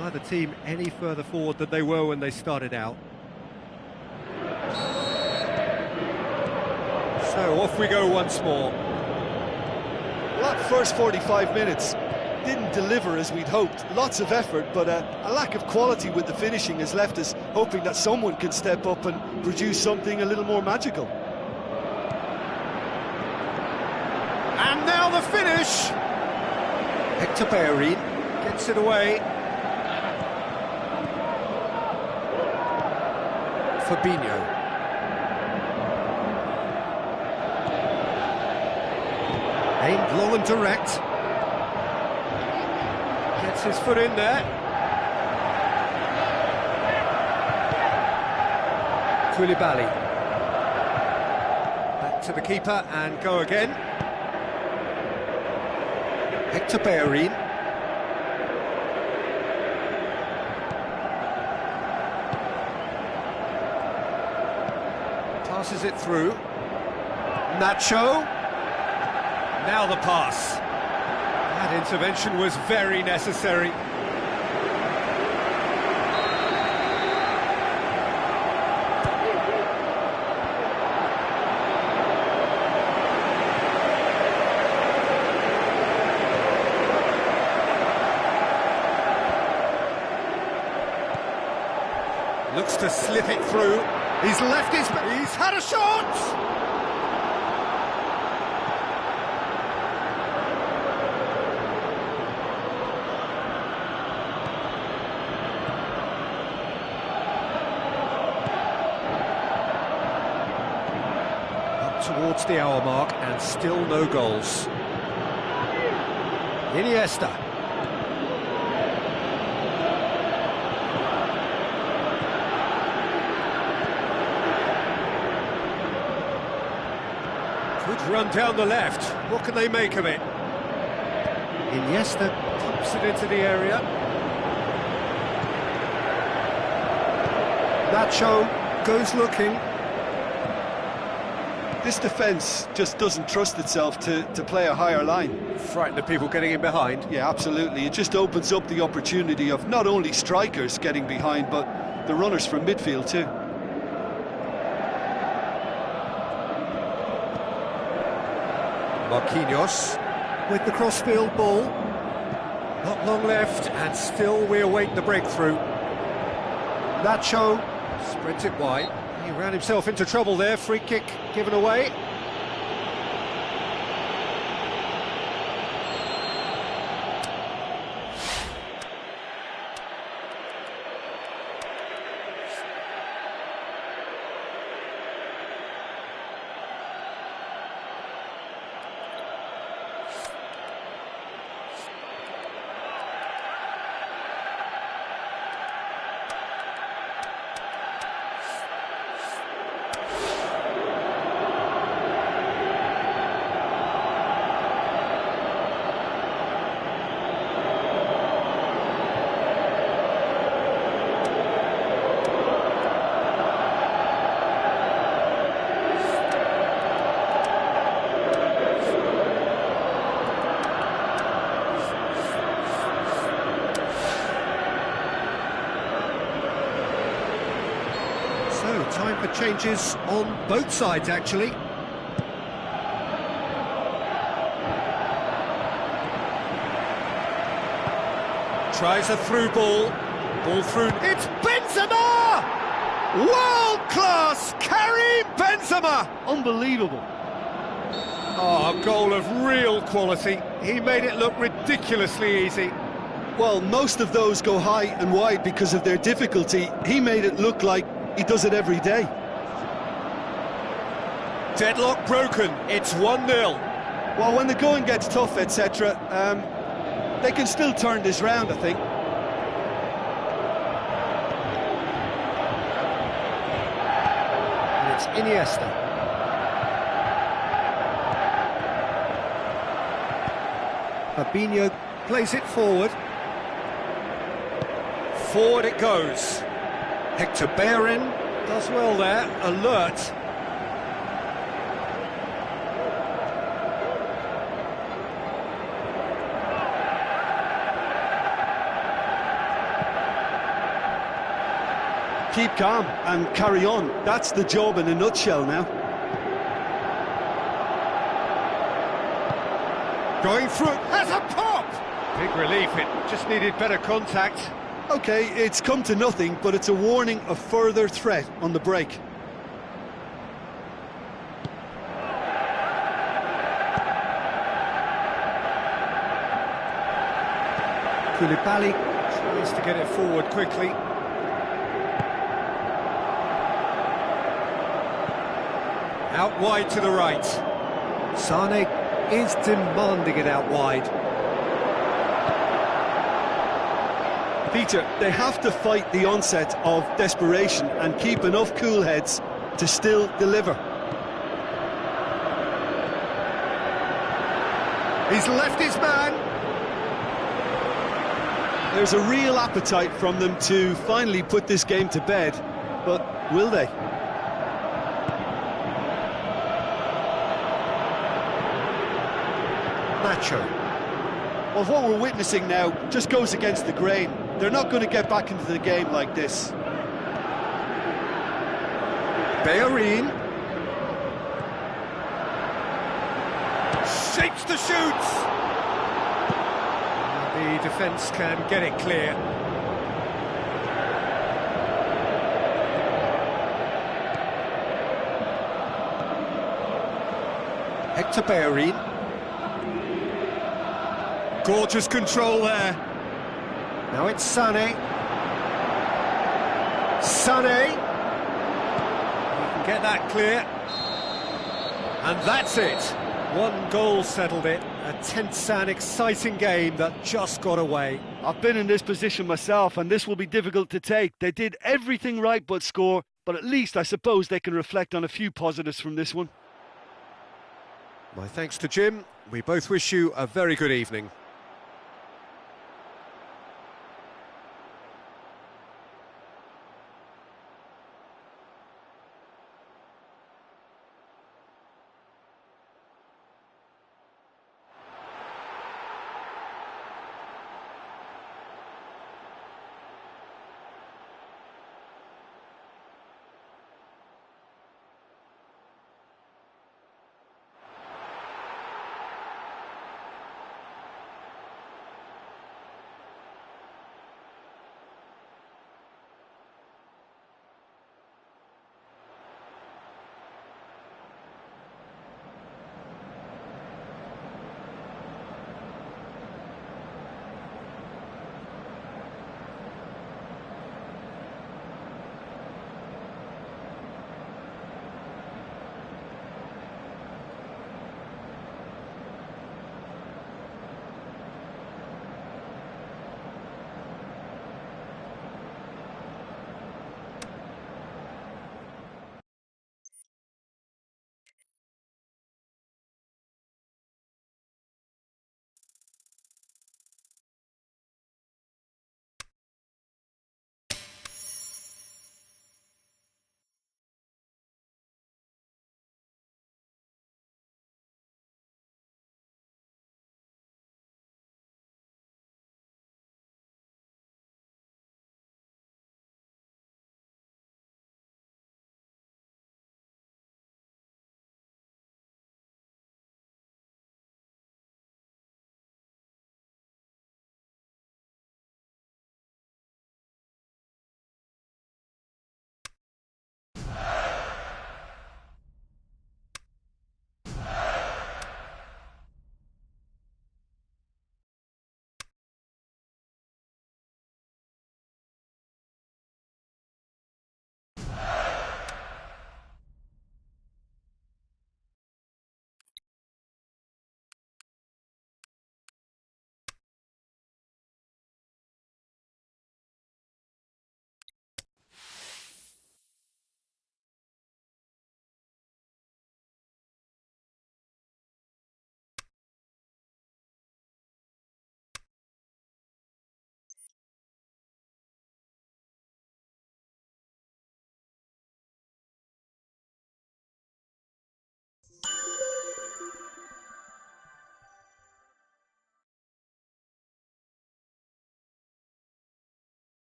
Neither team any further forward than they were when they started out. So off we go once more. Well, that first 45 minutes didn't deliver as we'd hoped. Lots of effort, but a lack of quality with the finishing has left us hoping that someone can step up and produce something a little more magical. And now the finish! Hector Bellerin gets it away. Fabinho. Aimed long and direct. Gets his foot in there. Koulibaly. Back to the keeper and go again. Hector Bellerin. Passes it through. Nacho. Now the pass. That intervention was very necessary. Looks to slip it through. He's left his... He's had a shot! Up towards the hour mark and still no goals. Iniesta. Good run down the left. What can they make of it? Iniesta pumps it into the area. Nacho goes looking. This defence just doesn't trust itself to play a higher line. Frighten the people getting in behind. Yeah, absolutely. It just opens up the opportunity of not only strikers getting behind, but the runners from midfield too. Marquinhos with the cross-field ball. Not long left, and still we await the breakthrough. Nacho spreads it wide. He ran himself into trouble there. Free kick given away. time for changes on both sides, actually. Tries a through ball. Ball through. It's Benzema! World-class Karim Benzema! Unbelievable. Oh, a goal of real quality. He made it look ridiculously easy. Well, most of those go high and wide because of their difficulty. He made it look like he does it every day. Deadlock broken. It's 1-0. Well, when the going gets tough, etc., they can still turn this round, I think. And it's Iniesta. Fabinho plays it forward. Forward it goes. Hector Bellerin does well there, alert. Keep calm and carry on. That's the job in a nutshell now. Going through, has a pop! Big relief, it just needed better contact. OK, it's come to nothing, but it's a warning of further threat on the break. Koulibaly tries to get it forward quickly. Out wide to the right. Sane is demanding it out wide. Peter, they have to fight the onset of desperation and keep enough cool heads to still deliver. He's left his man. There's a real appetite from them to finally put this game to bed, but will they? Nacho. Well, what we're witnessing now just goes against the grain. They're not going to get back into the game like this. Bellerin. Shapes to shoot. The defence can get it clear. Hector Bellerin. Gorgeous control there. Now it's Sane. Sane. He can get that clear. And that's it. One goal settled it. A tense and exciting game that just got away. I've been in this position myself, and this will be difficult to take. They did everything right but score, but at least I suppose they can reflect on a few positives from this one. My thanks to Jim. We both wish you a very good evening.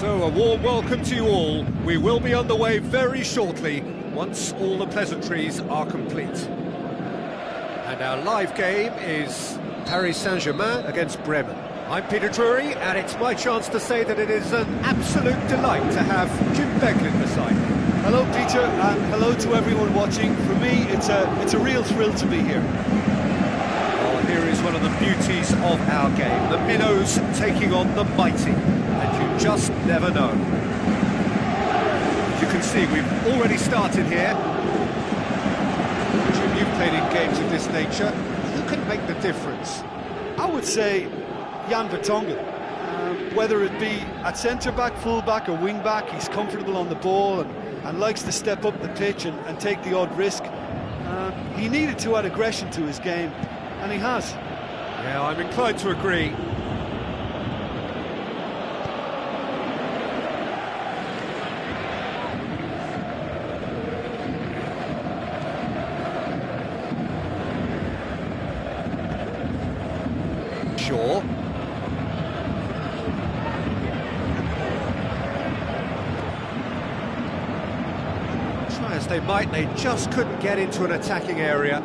So, a warm welcome to you all. We will be underway very shortly, once all the pleasantries are complete. And our live game is Paris Saint-Germain against Bremen. I'm Peter Drury, and it's my chance to say that it is an absolute delight to have Jim Beglin beside me. Hello, Peter, and hello to everyone watching. For me, it's a real thrill to be here. Well, here is one of the beauties of our game. The minnows taking on the mighty, and you just never know. As you can see, we've already started here. Jim, you've played in games of this nature. Who can make the difference? I would say Jan Vertonghen. Whether it be at centre-back, full-back or wing-back, he's comfortable on the ball and likes to step up the pitch and take the odd risk. He needed to add aggression to his game, and he has. Yeah, I'm inclined to agree. Sure. Try as they might, they just couldn't get into an attacking area.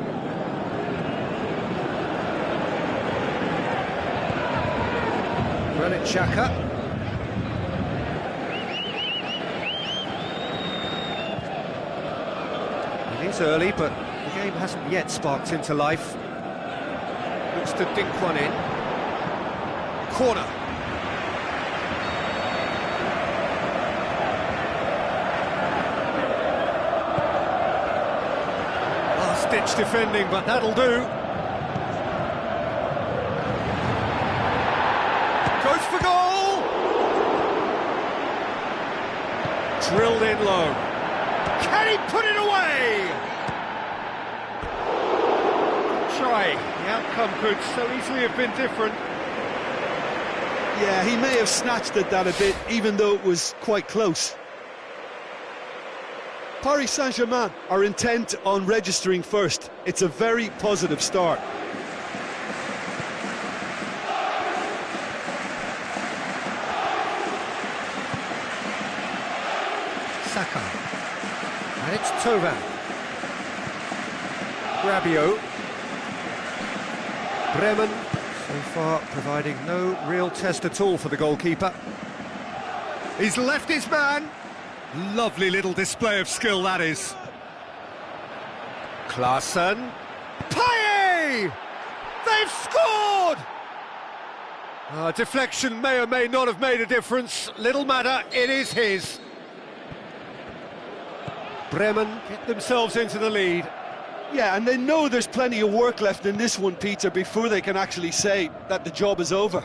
Granit Xhaka. It is early, but the game hasn't yet sparked into life. Looks to dink one in. Corner. Last-ditch defending, but that'll do. Goes for goal! Drilled in low. Can he put it away? Try. The outcome could so easily have been different. Yeah, he may have snatched at that a bit, even though it was quite close. Paris Saint-Germain are intent on registering first. It's a very positive start. Saka. And it's Thauvin. Rabiot. Bremen, so far providing no real test at all for the goalkeeper. He's left his man. Lovely little display of skill, that is. Klaassen. Payet! They've scored! Deflection may or may not have made a difference. Little matter, it is his. Bremen get themselves into the lead. Yeah, and they know there's plenty of work left in this one, Peter, before they can actually say that the job is over.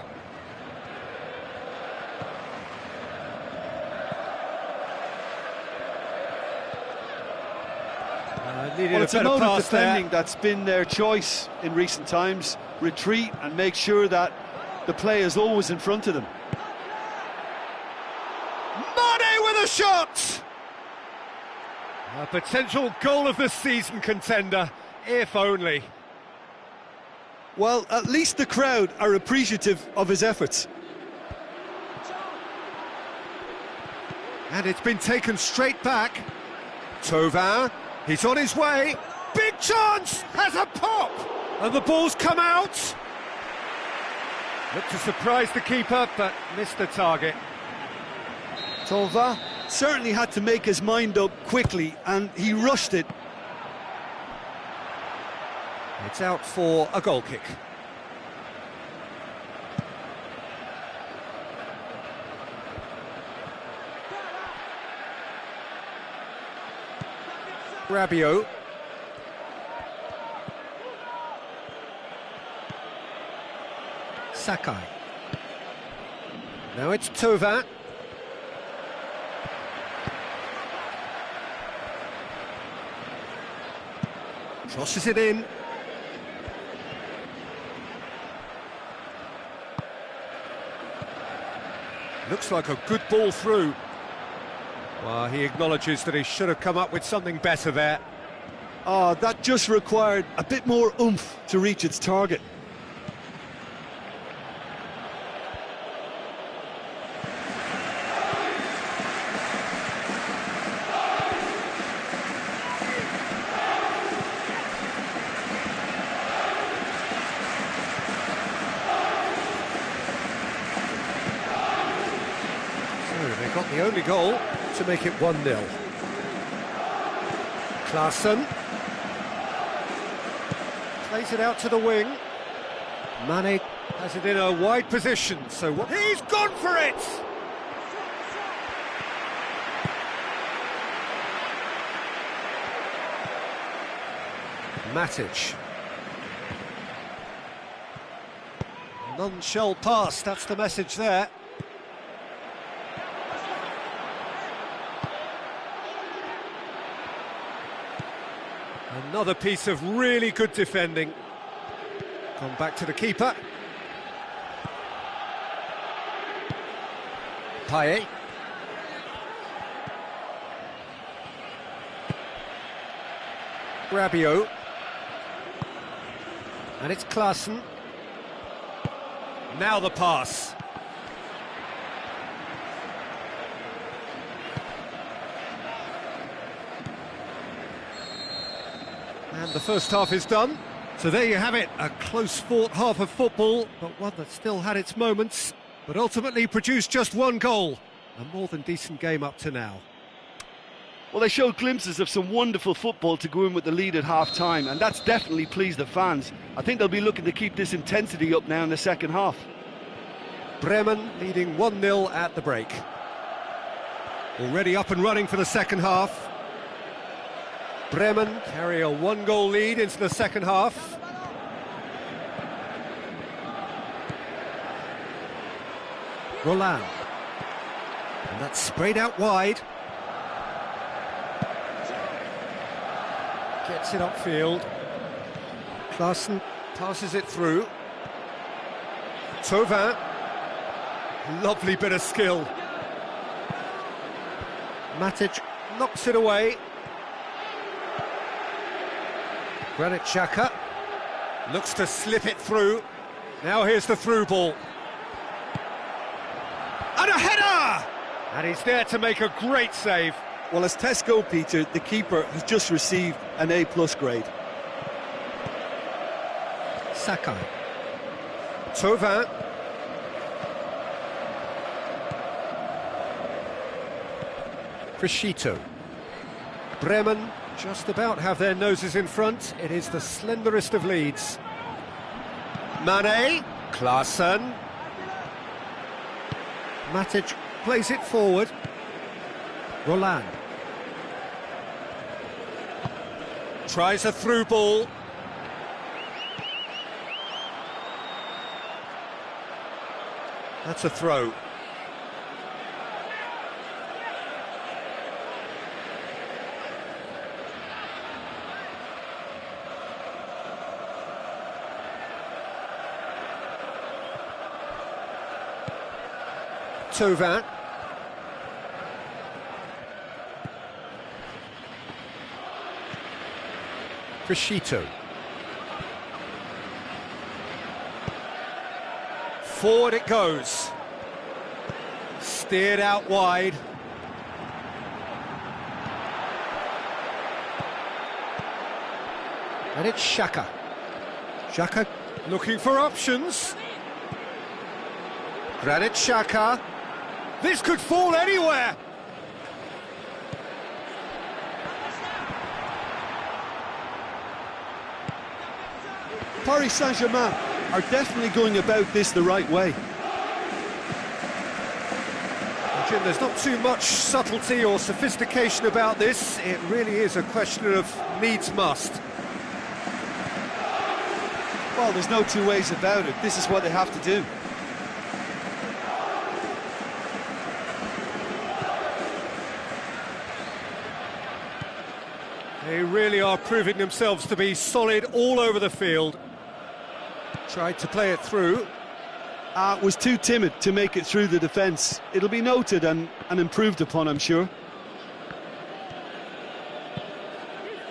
Well, it's a mode of defending that's been their choice in recent times. Retreat and make sure that the play is always in front of them. Mane with a shot! A potential goal of the season contender, if only. Well, at least the crowd are appreciative of his efforts. And it's been taken straight back. Thauvin, he's on his way. Big chance! Has a pop! And the ball's come out. Looked to surprise the keeper, but missed the target. Thauvin certainly had to make his mind up quickly, and he rushed it. It's out for a goal kick. Rabiot. Sakai. Now it's Thauvin. Crosses it in. Looks like a good ball through. Well, he acknowledges that he should have come up with something better there. Oh, that just required a bit more oomph to reach its target. The only goal to make it 1-0. Klaassen plays it out to the wing. Mane has it in a wide position, so he's gone for it! Matic. None shall pass, that's the message there. Another piece of really good defending. Gone back to the keeper. Payet. Rabiot. And it's Klaassen. Now the pass. And the first half is done. So there you have it, a close-fought half of football, but one that still had its moments, but ultimately produced just one goal. A more than decent game up to now. Well, they showed glimpses of some wonderful football to go in with the lead at half-time, and that's definitely pleased the fans. I think they'll be looking to keep this intensity up now in the second half. Bremen leading 1-0 at the break. Already up and running for the second half. Bremen carry a one-goal lead into the second half. Roland. And that's sprayed out wide. Gets it upfield. Klaassen passes it through. Thauvin. Lovely bit of skill. Matic knocks it away. Granit Xhaka looks to slip it through. Now here's the through ball. And a header! And he's there to make a great save. Well, as tests go, Peter, the keeper has just received an A+ grade. Sakai. Thauvin. Crescito. Bremen just about have their noses in front. It is the slenderest of leads. Mane. Klaassen. Matic plays it forward. Roland. Tries a through ball. That's a throw. Thauvin. Crescito. Forward it goes. Steered out wide. And it's Xhaka. Xhaka looking for options. Granit Xhaka. This could fall anywhere. Paris Saint-Germain are definitely going about this the right way. Jim, there's not too much subtlety or sophistication about this. It really is a question of needs must. Well, there's no two ways about it. This is what they have to do. They really are proving themselves to be solid all over the field. Tried to play it through. Was too timid to make it through the defence. It'll be noted and improved upon, I'm sure.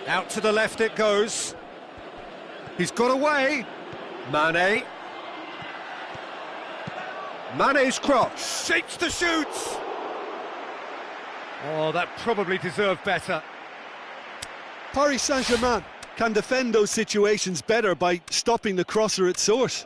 Out to the left it goes. He's got away. Mane. Mane's cross. Shapes the shoots. Oh, that probably deserved better. Paris Saint-Germain can defend those situations better by stopping the crosser at source.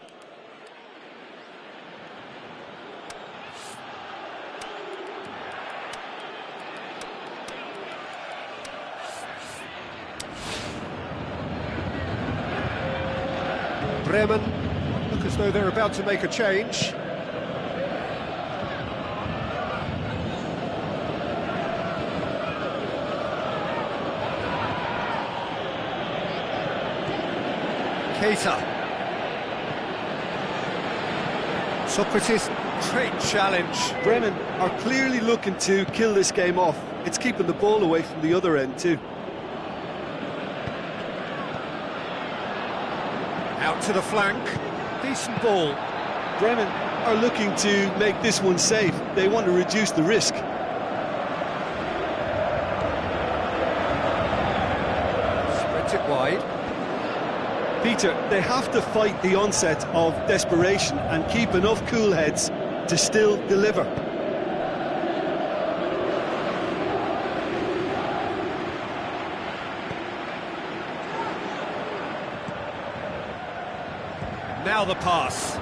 Bremen look as though they're about to make a change. Keita. Socrates, great challenge. Bremen are clearly looking to kill this game off. It's keeping the ball away from the other end too. Out to the flank, decent ball. Bremen are looking to make this one safe. They want to reduce the risk. Sprint it wide. Peter, they have to fight the onset of desperation and keep enough cool heads to still deliver. Now the pass.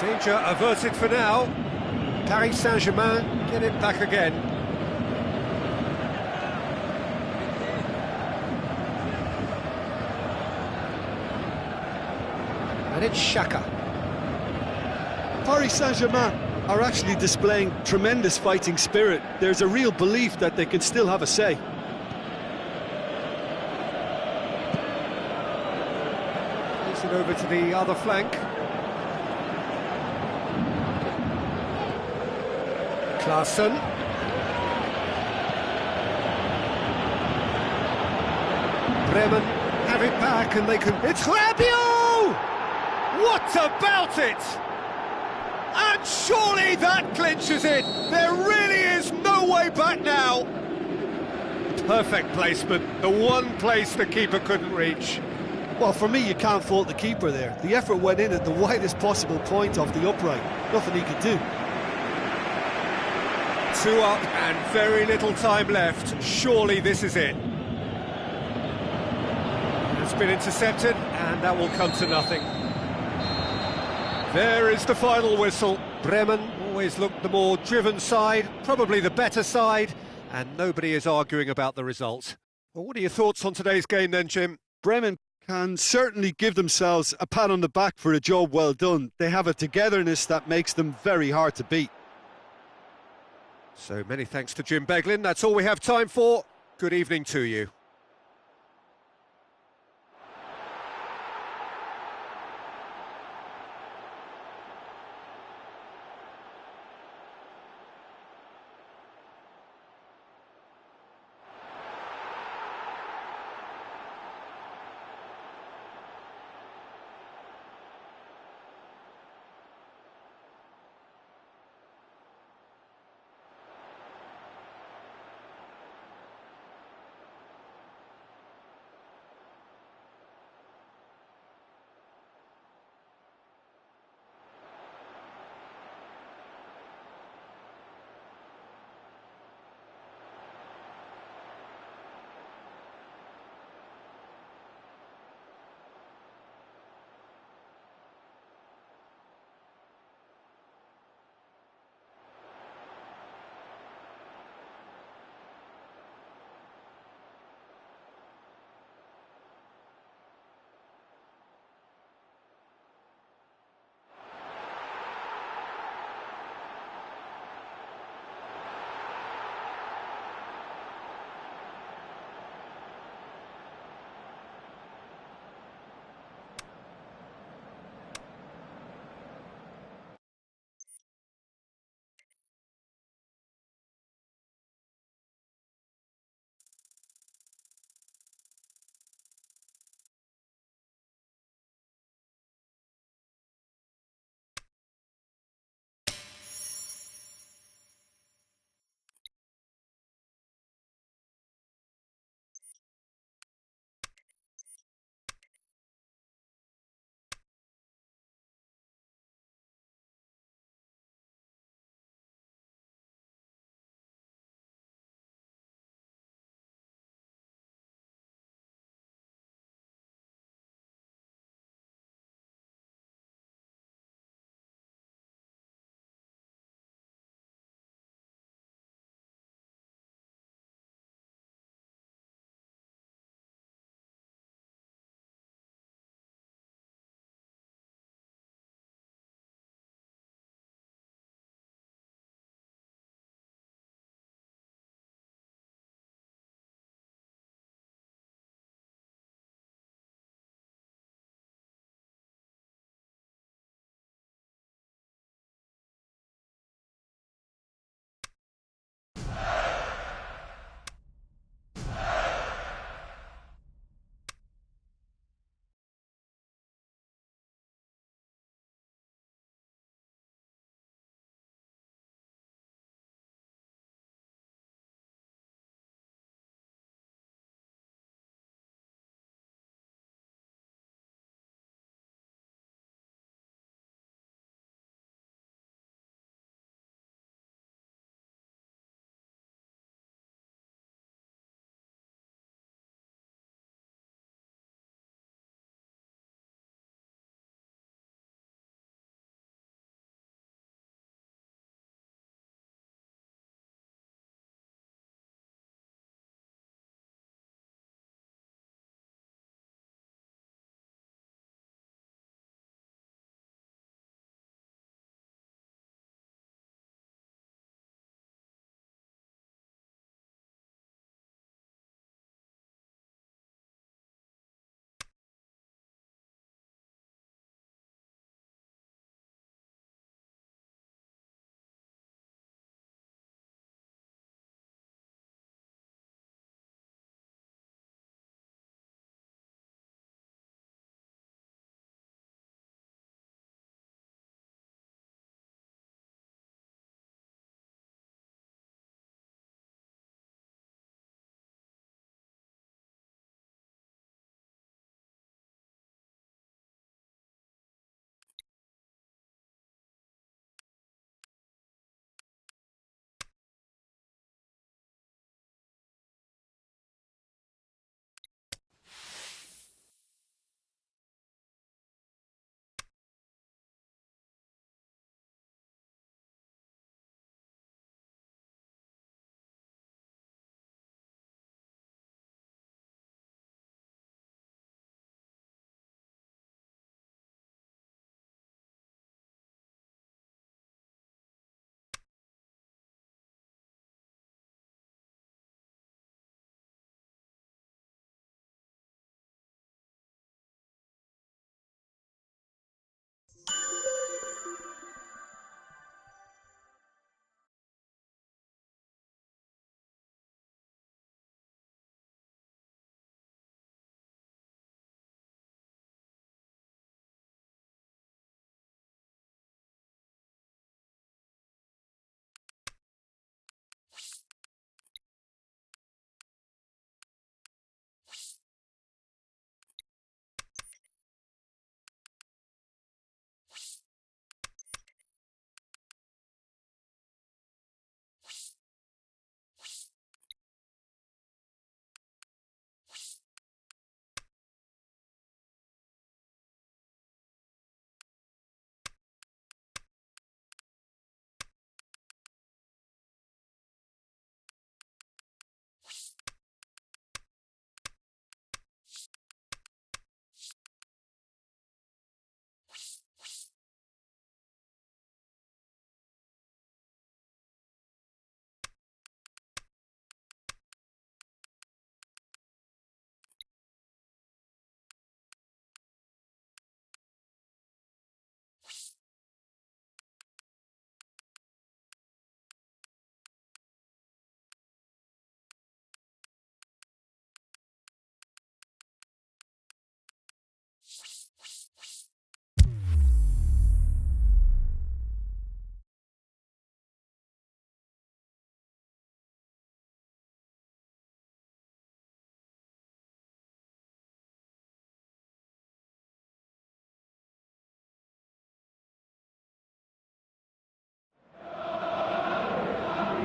Danger averted for now. Paris Saint-Germain get it back again. And it's Xhaka. Paris Saint-Germain are actually displaying tremendous fighting spirit. There's a real belief that they can still have a say. Plays it over to the other flank. Klaassen. Bremen have it back and they can... It's Rabiot! What about it? And surely that clinches it. There really is no way back now. Perfect placement, the one place the keeper couldn't reach. Well, for me, you can't fault the keeper there. The effort went in at the widest possible point of the upright. Nothing he could do. 2 up and very little time left. Surely this is it. It's been intercepted and that will come to nothing. There is the final whistle. Bremen always looked the more driven side, probably the better side, and nobody is arguing about the result. Well, what are your thoughts on today's game then, Jim? Bremen can certainly give themselves a pat on the back for a job well done. They have a togetherness that makes them very hard to beat. So many thanks to Jim Beglin. That's all we have time for. Good evening to you.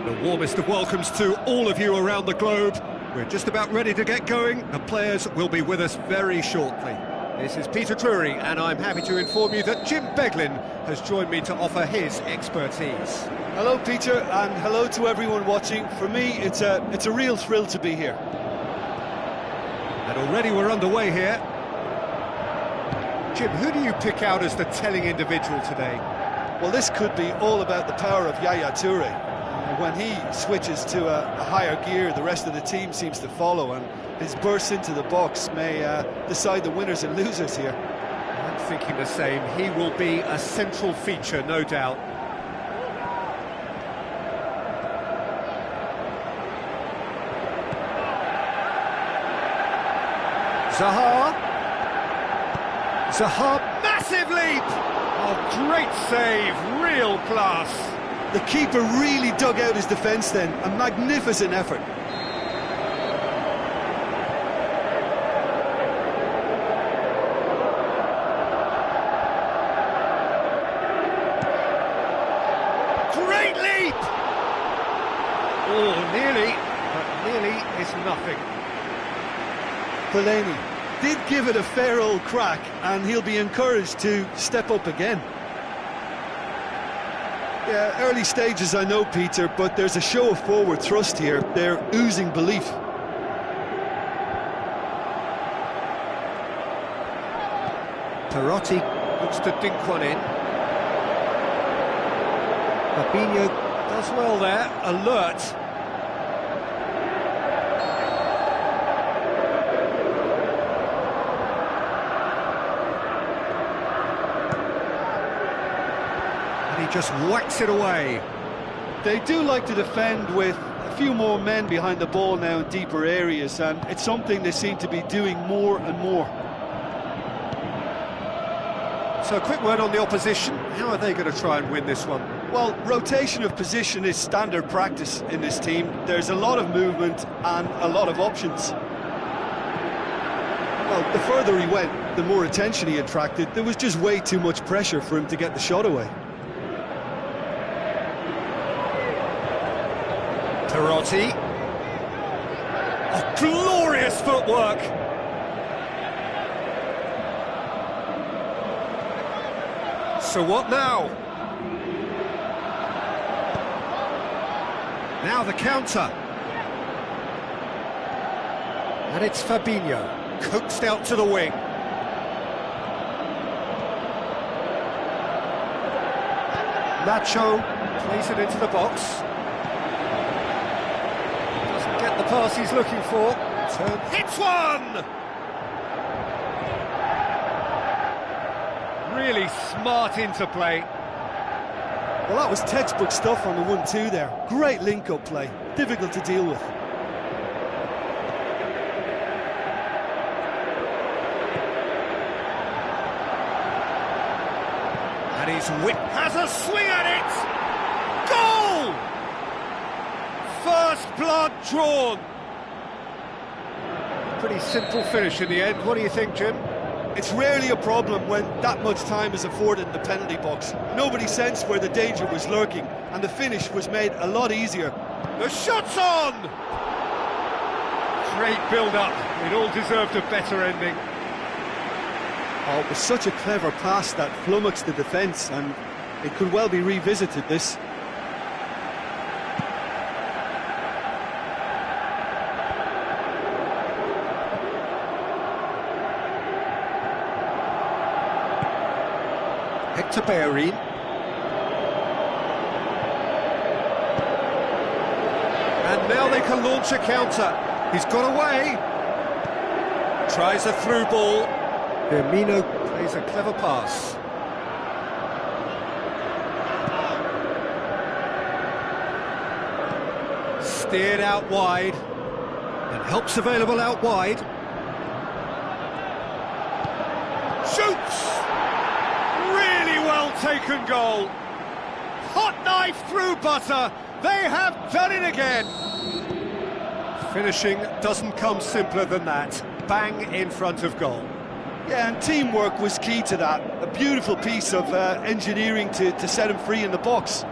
The warmest of welcomes to all of you around the globe. We're just about ready to get going. The players will be with us very shortly. This is Peter Drury, and I'm happy to inform you that Jim Beglin has joined me to offer his expertise. Hello, Peter, and hello to everyone watching. For me, it's a real thrill to be here. And already we're underway here. Jim, who do you pick out as the telling individual today? Well, this could be all about the power of Yaya Toure. When he switches to a higher gear, the rest of the team seems to follow, and his burst into the box may decide the winners and losers here. I'm thinking the same. He will be a central feature, no doubt. Zaha, massive leap! Oh, great save, real class. The keeper really dug out his defence then, a magnificent effort. Great leap! Oh, nearly, but nearly is nothing. Fellaini did give it a fair old crack, and he'll be encouraged to step up again. Yeah, early stages, I know, Peter, but there's a show of forward thrust here. They're oozing belief. Perotti looks to dink one in. Fabinho does well there, alert. He just whacks it away. They do like to defend with a few more men behind the ball now in deeper areas, and it's something they seem to be doing more and more. So a quick word on the opposition. How are they going to try and win this one? Well, rotation of position is standard practice in this team. There's a lot of movement and a lot of options. Well, the further he went, the more attention he attracted. There was just way too much pressure for him to get the shot away. Perotti. Oh, glorious footwork! So what now? Now the counter. And it's Fabinho, coaxed out to the wing. Nacho plays it into the box. Get the pass he's looking for. Turn, hits one! Really smart interplay. Well, that was textbook stuff on the 1-2 there. Great link-up play. Difficult to deal with. And his whip has a swing at it! Goal! First blood drawn. Pretty simple finish in the end. What do you think, Jim? It's rarely a problem when that much time is afforded in the penalty box. Nobody sensed where the danger was lurking, and the finish was made a lot easier. The shot's on! Great build-up. It all deserved a better ending. Oh, it was such a clever pass that flummoxed the defence, and it could well be revisited, this. Hector Bellerin. And now they can launch a counter. He's got away. Tries a through ball. Firmino plays a clever pass. Steered out wide. And help's available out wide. Shoots! Taken goal. Hot knife through butter. They have done it again. Finishing doesn't come simpler than that. Bang in front of goal. Yeah, and teamwork was key to that. A beautiful piece of engineering to set him free in the box.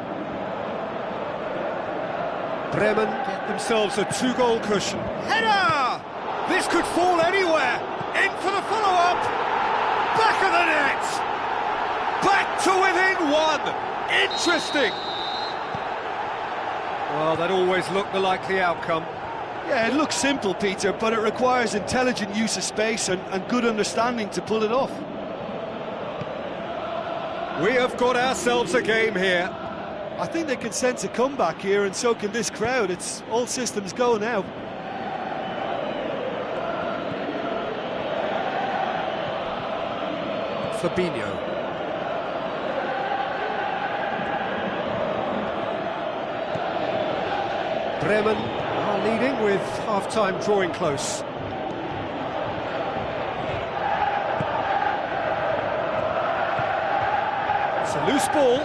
Bremen get themselves a two-goal cushion. Header! This could fall anywhere. In for the follow-up. Back of the net. Back to within one. Interesting. Well, that always looked the likely outcome. Yeah, it looks simple, Peter, but it requires intelligent use of space and good understanding to pull it off. We have got ourselves a game here. I think they can sense a comeback here, and so can this crowd. It's all systems go now. Fabinho. Bremen are leading with half-time drawing close. It's a loose ball.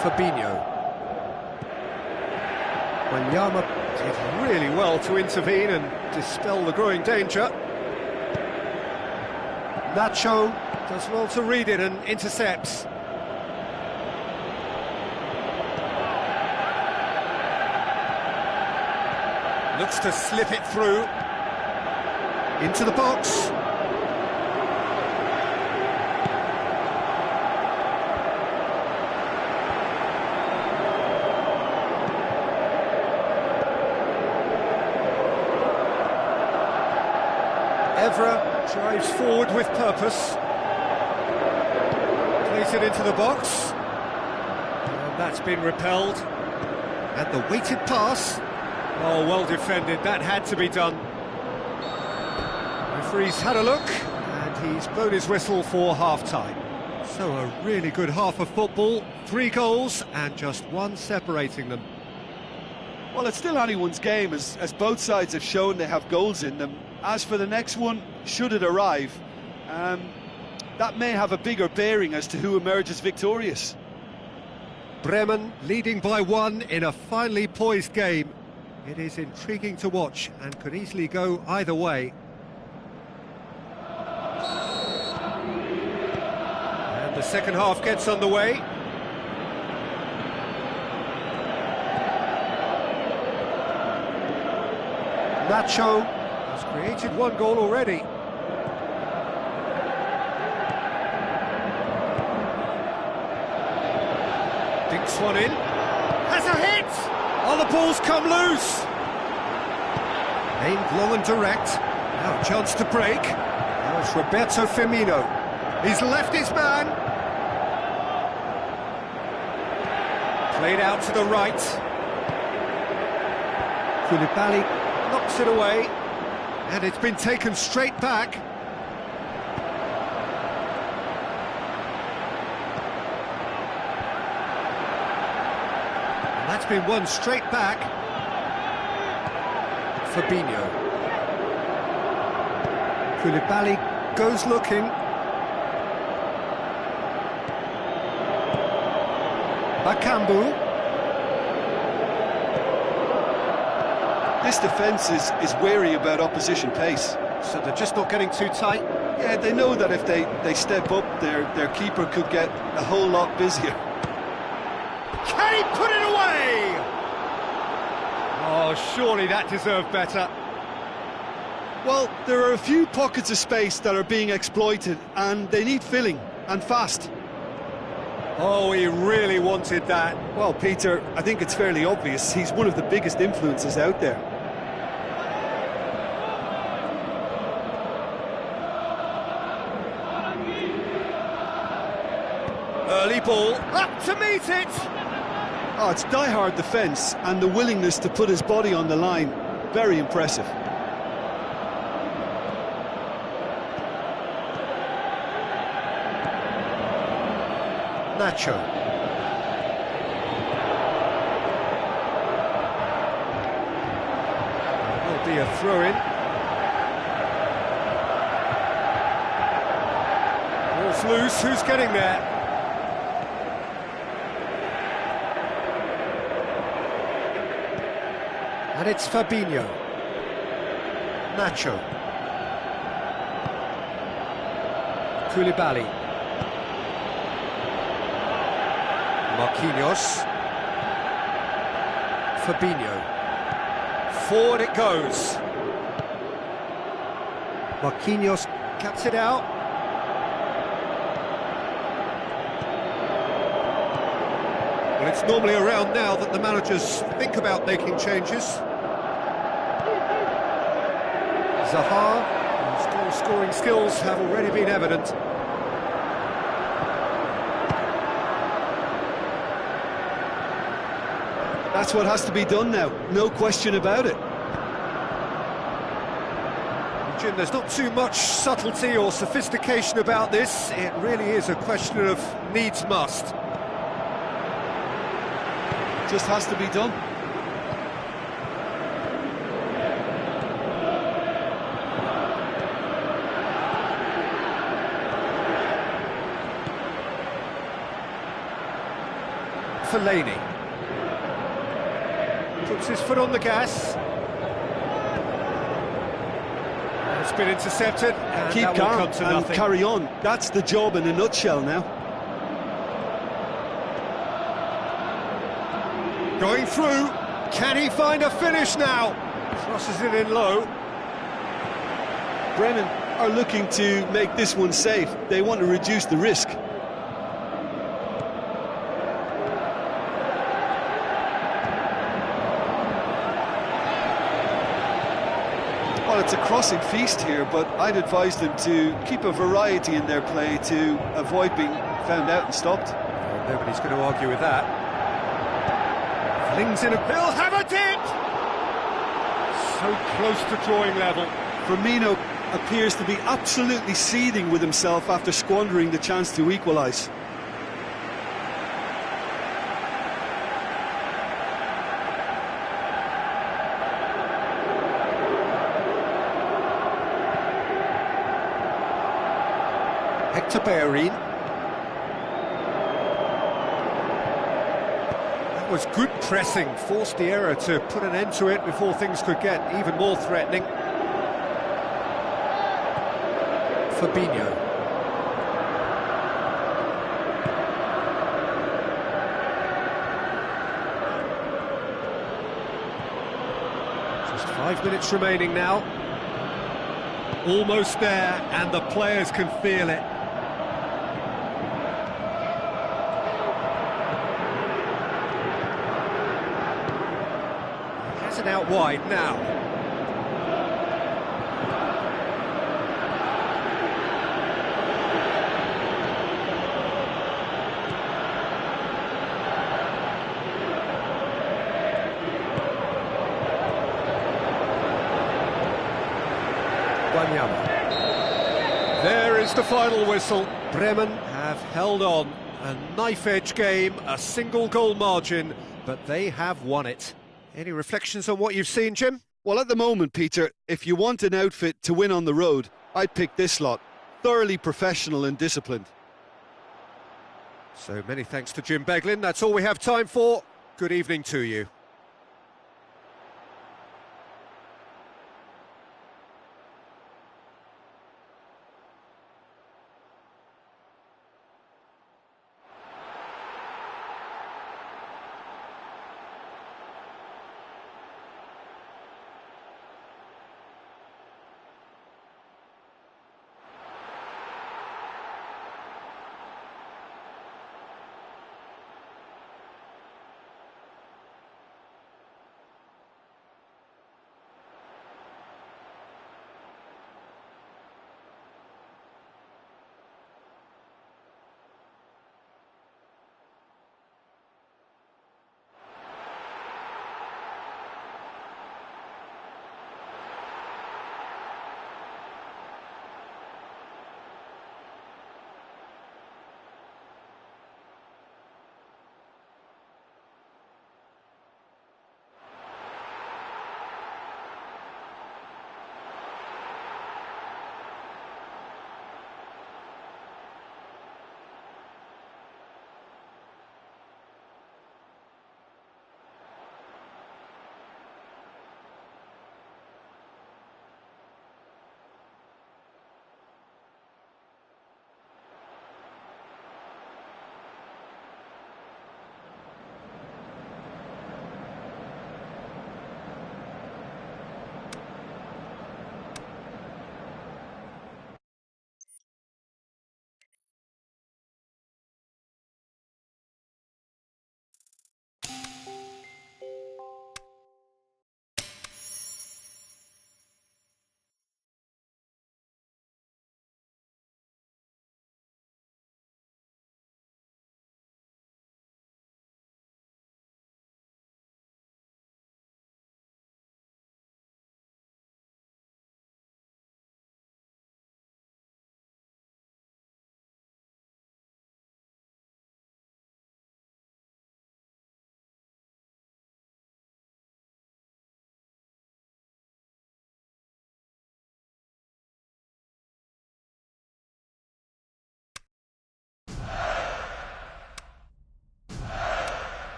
Fabinho. Wanyama did really well to intervene and dispel the growing danger. Nacho does well to read it and intercepts. Looks to slip it through. Into the box. Evra drives forward with purpose. Plays it into the box. And that's been repelled. And the weighted pass. Oh, well defended, that had to be done. Referee's had a look, and he's blown his whistle for half-time. So a really good half of football, 3 goals, and just one separating them. Well, it's still anyone's game, as both sides have shown they have goals in them. As for the next one, should it arrive, that may have a bigger bearing as to who emerges victorious. Bremen leading by 1 in a finely poised game. It is intriguing to watch and could easily go either way. And the second half gets underway. Nacho has created 1 goal already. Dinks one in. Has a hit! Oh, the ball's come loose! Aimed long and direct. Now a chance to break. Now it's Roberto Firmino. He's left his man. Played out to the right. Koulibaly knocks it away. And it's been taken straight back. That's been won straight back. Fabinho. Koulibaly goes looking. Bakambu. This defence is wary about opposition pace. So they're just not getting too tight. Yeah, they know that if they step up, their keeper could get a whole lot busier. Can he put it away? Oh, surely that deserved better. Well, there are a few pockets of space that are being exploited, and they need filling, and fast. Oh, he really wanted that. Well, Peter, I think it's fairly obvious he's one of the biggest influences out there. Early ball, up to meet it! Oh, it's die-hard defence and the willingness to put his body on the line. Very impressive. Nacho. Will be a throw-in. Ball's loose, who's getting there? And it's Fabinho. Nacho. Koulibaly. Marquinhos. Fabinho. Forward it goes. Marquinhos cuts it out. Well, it's normally around now that the managers think about making changes. Zaha, whose goal-scoring skills have already been evident. That's what has to be done now, no question about it. Jim, there's not too much subtlety or sophistication about this. It really is a question of needs must. Just has to be done. Fellaini puts his foot on the gas. It's been intercepted, and keep that will calm come to and nothing. carry on. That's the job in a nutshell now. Going through, can he find a finish now? Crosses it in low. Bremen are looking to make this one safe. They want to reduce the risk. Well, it's a crossing feast here, but I'd advise them to keep a variety in their play to avoid being found out and stopped. Well, nobody's going to argue with that. Flings in a... He'll have a dip! So close to drawing level. Firmino appears to be absolutely seething with himself after squandering the chance to equalise. Hector Bellerin. That was good pressing, forced the error to put an end to it before things could get even more threatening. Fabinho. Just 5 minutes remaining now. Almost there, and the players can feel it. Has it out wide now. There is the final whistle. Bremen have held on. A knife-edge game, a single goal margin, but they have won it. Any reflections on what you've seen, Jim? Well, at the moment, Peter, if you want an outfit to win on the road, I'd pick this lot. Thoroughly professional and disciplined. So many thanks to Jim Beglin. That's all we have time for. Good evening to you.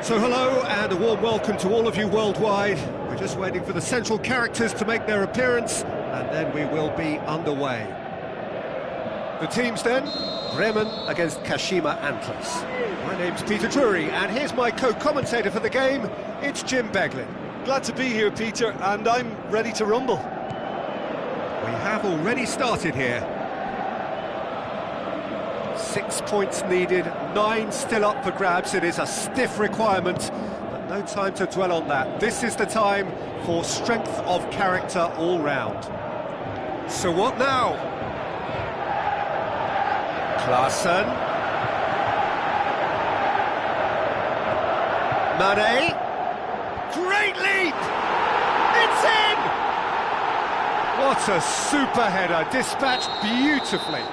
So hello and a warm welcome to all of you worldwide. We're just waiting for the central characters to make their appearance and then we will be underway. The teams then, Bremen against Kashima Antlers. My name's Peter Drury and here's my co-commentator for the game, it's Jim Beglin. Glad to be here, Peter, and I'm ready to rumble. We have already started here. 6 points needed, 9 still up for grabs. It is a stiff requirement, but no time to dwell on that. This is the time for strength of character all round. So what now? Klaassen. Mane. Great leap! It's in! What a super header, dispatched beautifully.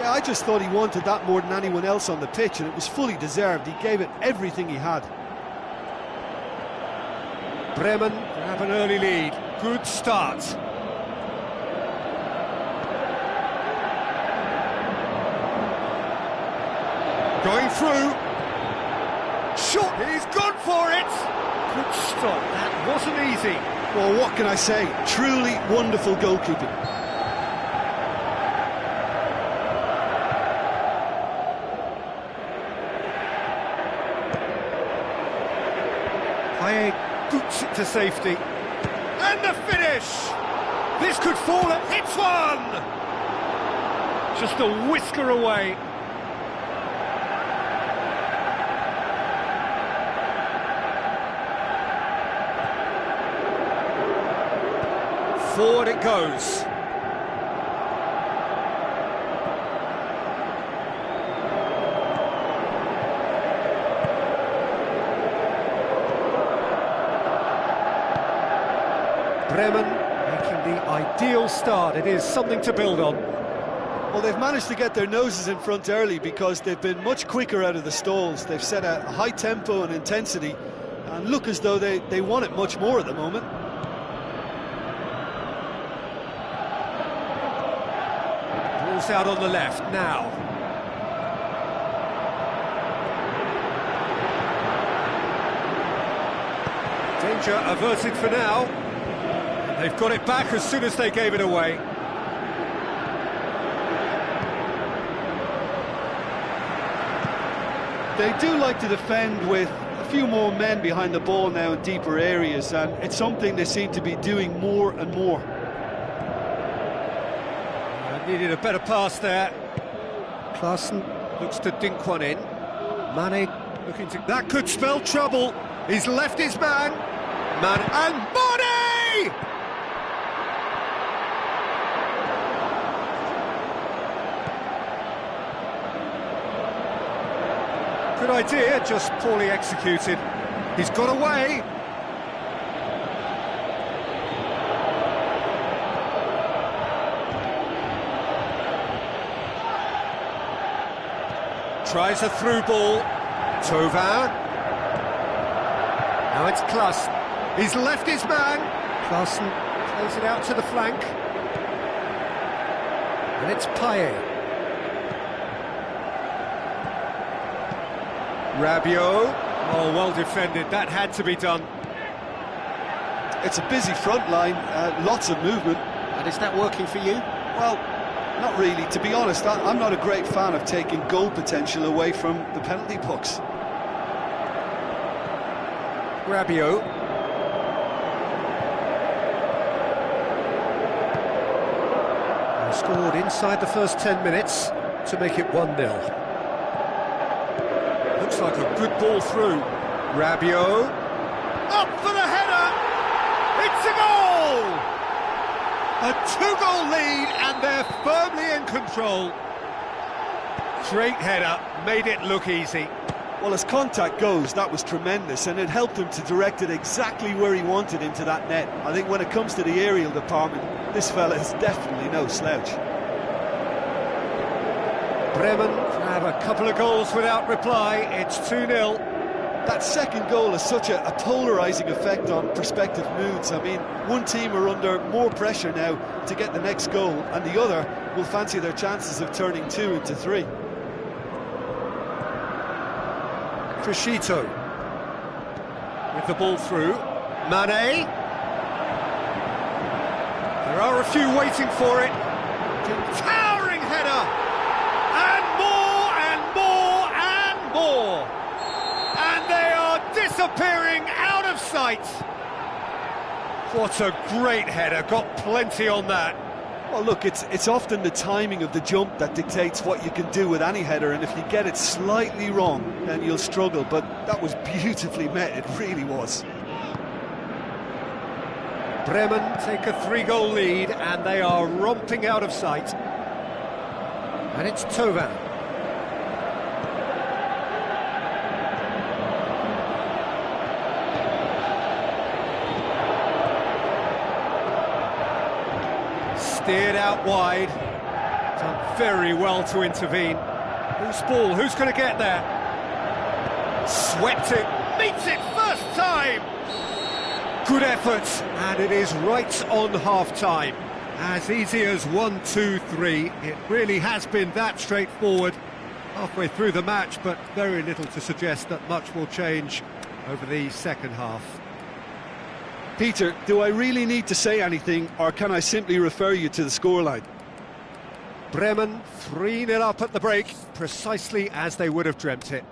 Yeah, I just thought he wanted that more than anyone else on the pitch, and it was fully deserved. He gave it everything he had. Bremen have an early lead. Good start. Going through. Shot, he's gone for it! Good stop, that wasn't easy. Well, what can I say? Truly wonderful goalkeeping. Paye boots it to safety. And the finish! This could fall and hits one! Just a whisker away. Forward it goes. Bremen making the ideal start. It is something to build on. Well, they've managed to get their noses in front early because they've been much quicker out of the stalls. They've set a high tempo and intensity and look as though they want it much more at the moment. Ball's out on the left now. Danger averted for now. They've got it back as soon as they gave it away. They do like to defend with a few more men behind the ball now in deeper areas, and it's something they seem to be doing more and more. Needed a better pass there. Klaassen looks to dink one in. Mane looking to... That could spell trouble. He's left his man. Mane and Mane! Good idea, just poorly executed. He's got away. Tries a through ball. Thauvin. Now it's Klaassen. He's left his man. Klaassen plays it out to the flank. And it's Paye. Rabiot. Oh, well defended. That had to be done. It's a busy front line, lots of movement. And is that working for you? Well, not really. To be honest, I'm not a great fan of taking goal potential away from the penalty box. Rabiot. They scored inside the first 10 minutes to make it 1-0. Looks like a good ball through. Rabiot. Up for the header! It's a goal! A 2-goal lead and they're firmly in control. Great header, made it look easy. Well, as contact goes, that was tremendous, and it helped him to direct it exactly where he wanted into that net. I think when it comes to the aerial department, this fella is definitely no slouch. Bremen have a couple of goals without reply. It's 2-0. That second goal has such a polarising effect on prospective moods. I mean, one team are under more pressure now to get the next goal, and the other will fancy their chances of turning 2 into 3. Crescito. with the ball through. Mane. There are a few waiting for it. Towering header! And more and more and more! And they are disappearing out of sight! What a great header, got plenty on that. Well, look, it's often the timing of the jump that dictates what you can do with any header, and if you get it slightly wrong, then you'll struggle, but that was beautifully met, it really was. Bremen take a 3-goal lead, and they are romping out of sight. And it's Tovan. Steered out wide. Done very well to intervene. Who's ball? Who's going to get there? Swept it. Meets it first time. Good effort. And it is right on half-time. As easy as 1, 2, 3. It really has been that straightforward. Halfway through the match, but very little to suggest that much will change over the second half. Peter, do I really need to say anything, or can I simply refer you to the scoreline? Bremen 3-0 up at the break, precisely as they would have dreamt it.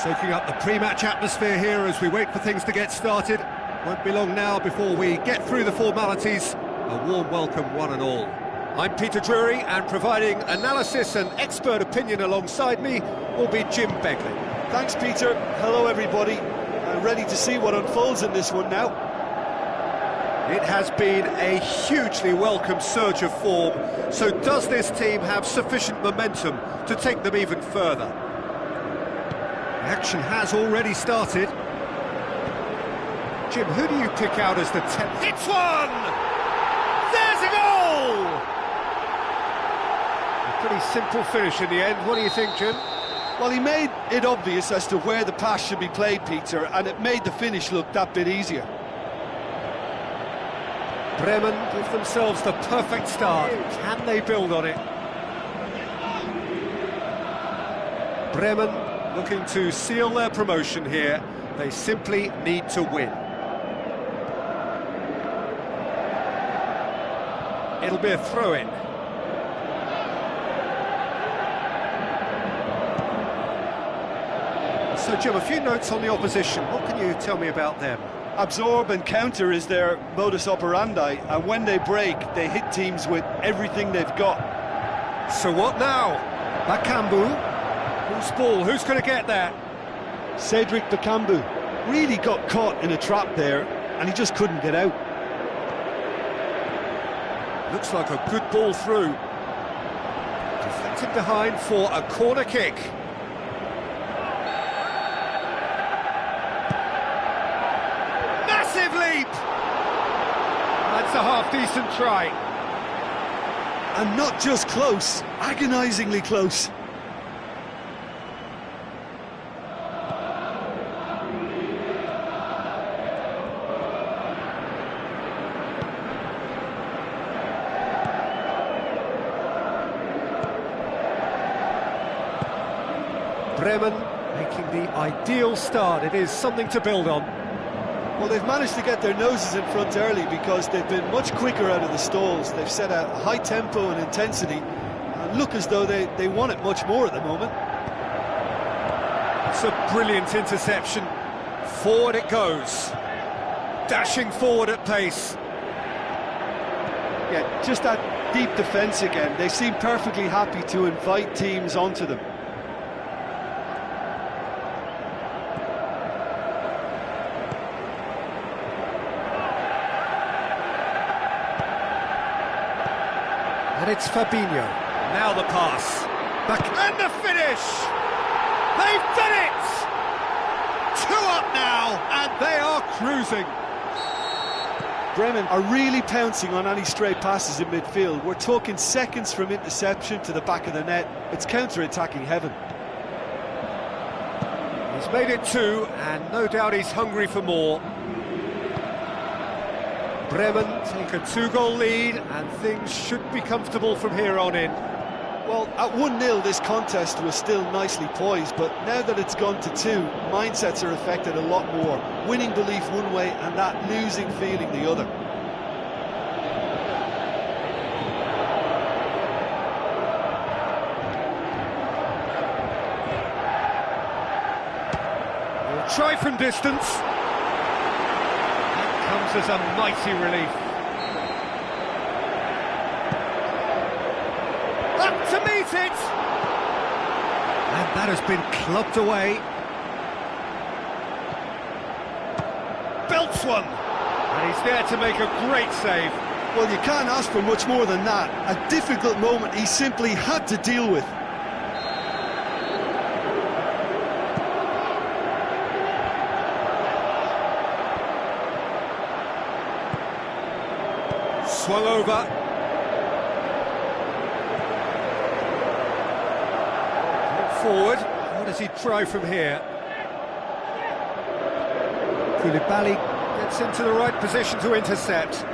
Soaking up the pre-match atmosphere here as we wait for things to get started. Won't be long now before we get through the formalities. A warm welcome, one and all. I'm Peter Drury, and providing analysis and expert opinion alongside me will be Jim Begley. Thanks, Peter. Hello, everybody. Ready to see what unfolds in this one now. It has been a hugely welcome surge of form, so does this team have sufficient momentum to take them even further? The action has already started. Jim, who do you pick out as the 10th? It's one! There's a goal! A pretty simple finish in the end. What do you think, Jim? Well, he made it obvious as to where the pass should be played, Peter, and it made the finish look that bit easier. Bremen give themselves the perfect start. Can they build on it? Bremen looking to seal their promotion here. They simply need to win. It'll be a throw-in. So, Jim, a few notes on the opposition. What can you tell me about them? Absorb and counter is their modus operandi, and when they break, they hit teams with everything they've got. So what now? Bakambu. Whose ball? Who's going to get that? Cedric Bakambu really got caught in a trap there, and he just couldn't get out. Looks like a good ball through. Deflected behind for a corner kick. Massive leap! That's a half-decent try. And not just close, agonisingly close. Bremen making the ideal start. It is something to build on. Well, they've managed to get their noses in front early because they've been much quicker out of the stalls. They've set a high tempo and intensity and look as though they want it much more at the moment. It's a brilliant interception. Forward it goes. Dashing forward at pace. Yeah, just that deep defence again. They seem perfectly happy to invite teams onto them. And it's Fabinho. Now the pass. Back and the finish! They've done it! 2 up now, and they are cruising. Bremen are really pouncing on any stray passes in midfield. We're talking seconds from interception to the back of the net. It's counter-attacking heaven. He's made it 2, and no doubt he's hungry for more. Bremen take a 2-goal lead, and things should be comfortable from here on in. Well, at 1-0 this contest was still nicely poised, but now that it's gone to 2, mindsets are affected a lot more. Winning belief one way and that losing feeling the other. We'll try from distance. Comes as a mighty relief. Up to meet it! And that has been clubbed away. Belts one! And he's there to make a great save. Well, you can't ask for much more than that. A difficult moment he simply had to deal with. Swung over. Forward. What does he try from here? Koulibaly gets into the right position to intercept.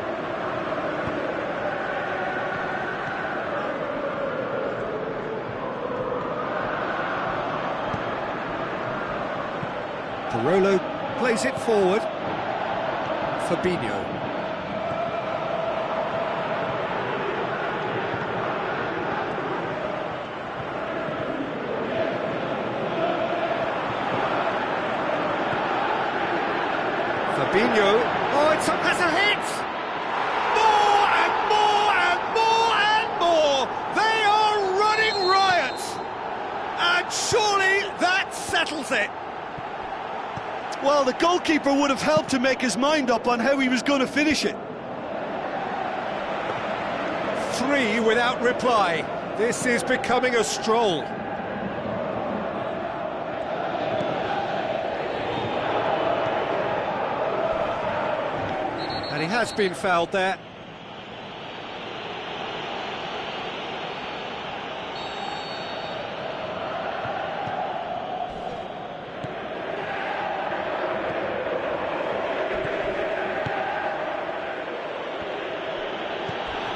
Parolo plays it forward. Fabinho. Fabinho. Oh, that's a hit! More and more and more and more! They are running riot! And surely that settles it. Well, the goalkeeper would have helped to make his mind up on how he was going to finish it. 3 without reply. This is becoming a stroll. And he has been fouled there.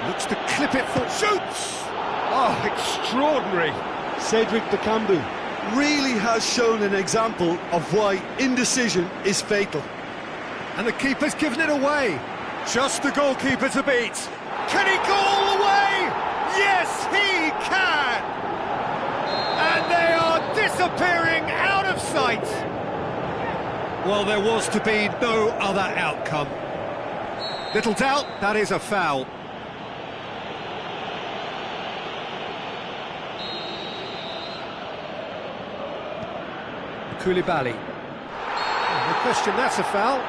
Looks to clip it for... Shoots! Oh, extraordinary. Cedric Bakambu really has shown an example of why indecision is fatal. And the keeper's given it away. Just the goalkeeper to beat. Can he go all the way? Yes, he can! And they are disappearing out of sight. Well, there was to be no other outcome. Little doubt, that is a foul. Koulibaly. No question, that's a foul.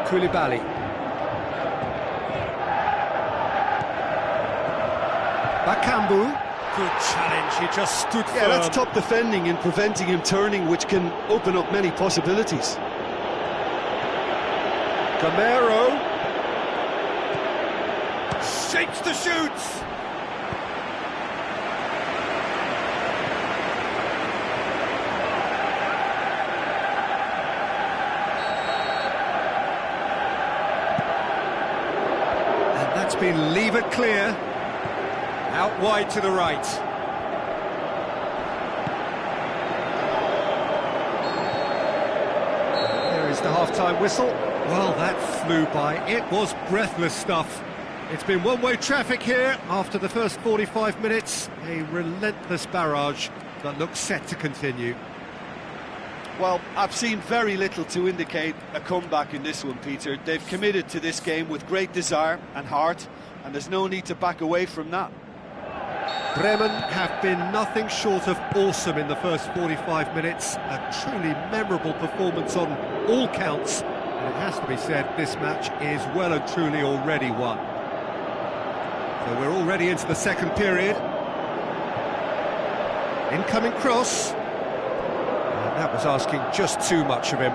Koulibaly. Bakambu. Good challenge, he just stood firm. Yeah, that's top defending and preventing him turning, which can open up many possibilities. Gamero. Shapes the shoots. And that's been levered clear. Out wide to the right. There is the half-time whistle. Well, that flew by. It was breathless stuff. It's been one-way traffic here after the first 45 minutes. A relentless barrage that looks set to continue. Well, I've seen very little to indicate a comeback in this one, Peter. They've committed to this game with great desire and heart, and there's no need to back away from that. Bremen have been nothing short of awesome in the first 45 minutes. A truly memorable performance on all counts. And it has to be said, this match is well and truly already won. So we're already into the second period. Incoming cross. And that was asking just too much of him.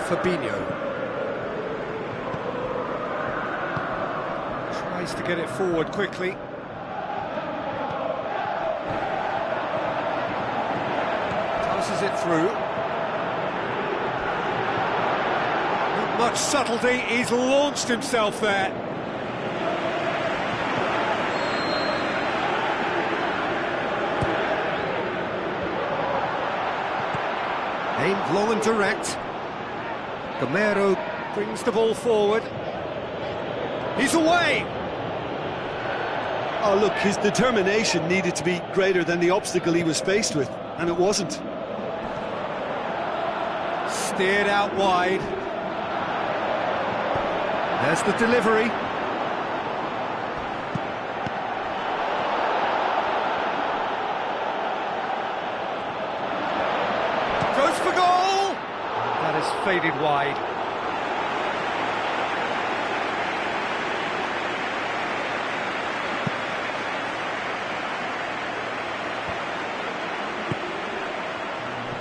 Fabinho tries to get it forward quickly. Tosses it through. Not much subtlety, he's launched himself there. Aimed long and direct. Gamero brings the ball forward. He's away! Oh, look, his determination needed to be greater than the obstacle he was faced with, and it wasn't. Steered out wide. There's the delivery. Goes for goal! That is faded wide.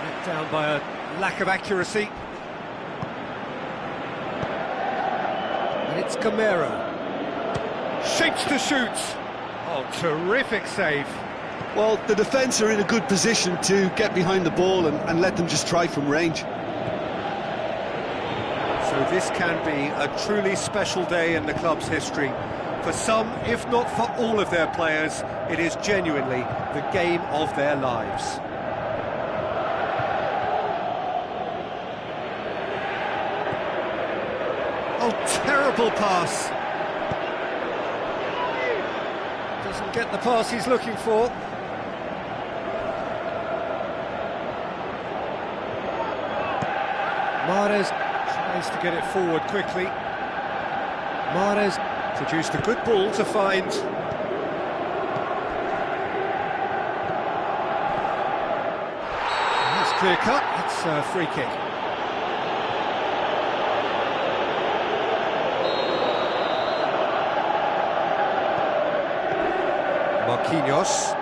Let down by a lack of accuracy. And it's Gamero. Shapes to shoot. Oh, terrific save. Well, the defence are in a good position to get behind the ball and let them just try from range. So this can be a truly special day in the club's history. For some, if not for all of their players, it is genuinely the game of their lives. Oh, terrible pass. Doesn't get the pass he's looking for. Mahrez tries to get it forward quickly. Mahrez produced a good ball to find. That's clear cut, it's a free kick. Marquinhos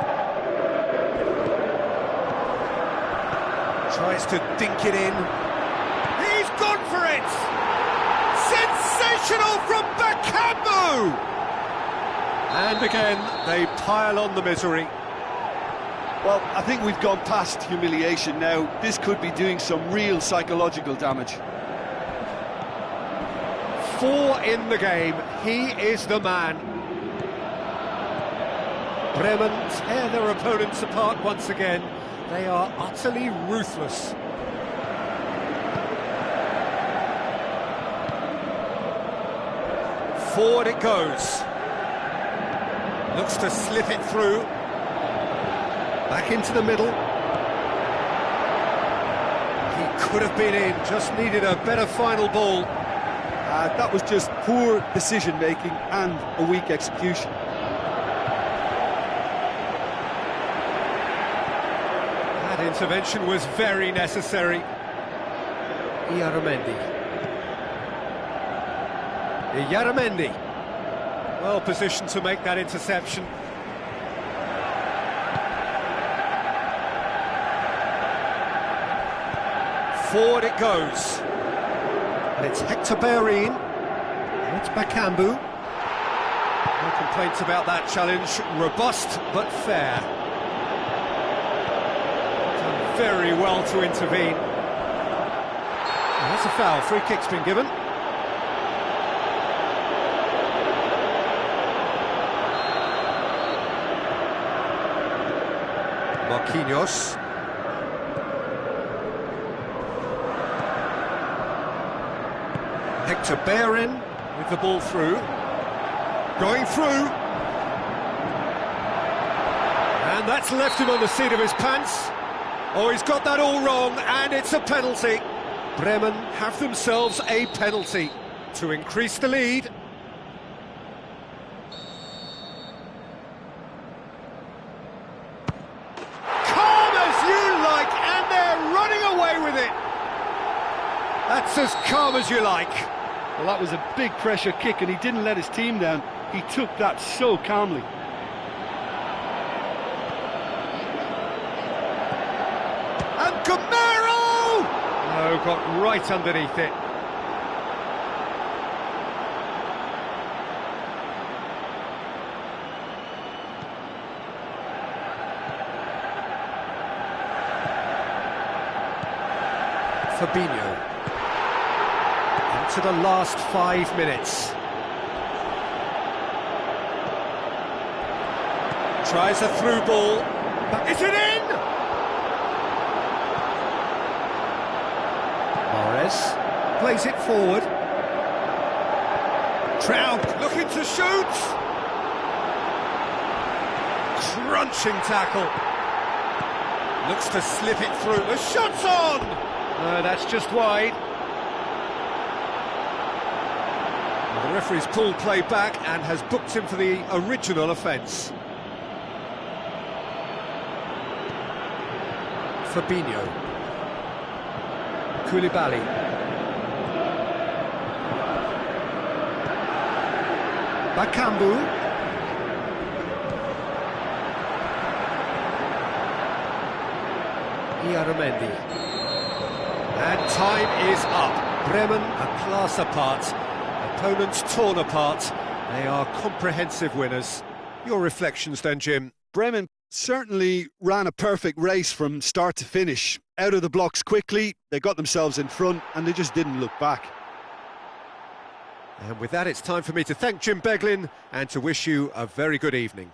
tries to dink it in. He's gone for it! Sensational from Bakambu! And again, they pile on the misery. Well, I think we've gone past humiliation now. This could be doing some real psychological damage. 4 in the game, he is the man. Bremen tear their opponents apart once again. They are utterly ruthless. Forward it goes. Looks to slip it through. Back into the middle. He could have been in, just needed a better final ball. That was just poor decision-making and a weak execution. That intervention was very necessary. Yaramendi, well positioned to make that interception. Forward it goes, and it's Hector Bellerin, and it's Bakambu. No complaints about that challenge, robust but fair. Done very well to intervene. And that's a foul, free kick's been given. Marquinhos. Hector Bellerin with the ball through. Going through. And that's left him on the seat of his pants. Oh, he's got that all wrong, and it's a penalty. Bremen have themselves a penalty to increase the lead. That's as calm as you like. Well, that was a big pressure kick, and he didn't let his team down. He took that so calmly. And Gamero! Oh, got right underneath it. Fabinho. To the last 5 minutes. Tries a through ball. Is it in? Mahrez plays it forward. Trout looking to shoot. Crunching tackle. Looks to slip it through. The shot's on! No, that's just wide. The referee's pulled play back and has booked him for the original offence. Fabinho. Koulibaly. Bakambu. Yaramendi. And time is up. Bremen a class apart. Opponents torn apart. They are comprehensive winners. Your reflections then, Jim? Bremen certainly ran a perfect race from start to finish. Out of the blocks quickly, they got themselves in front and they just didn't look back. And with that, it's time for me to thank Jim Beglin and to wish you a very good evening.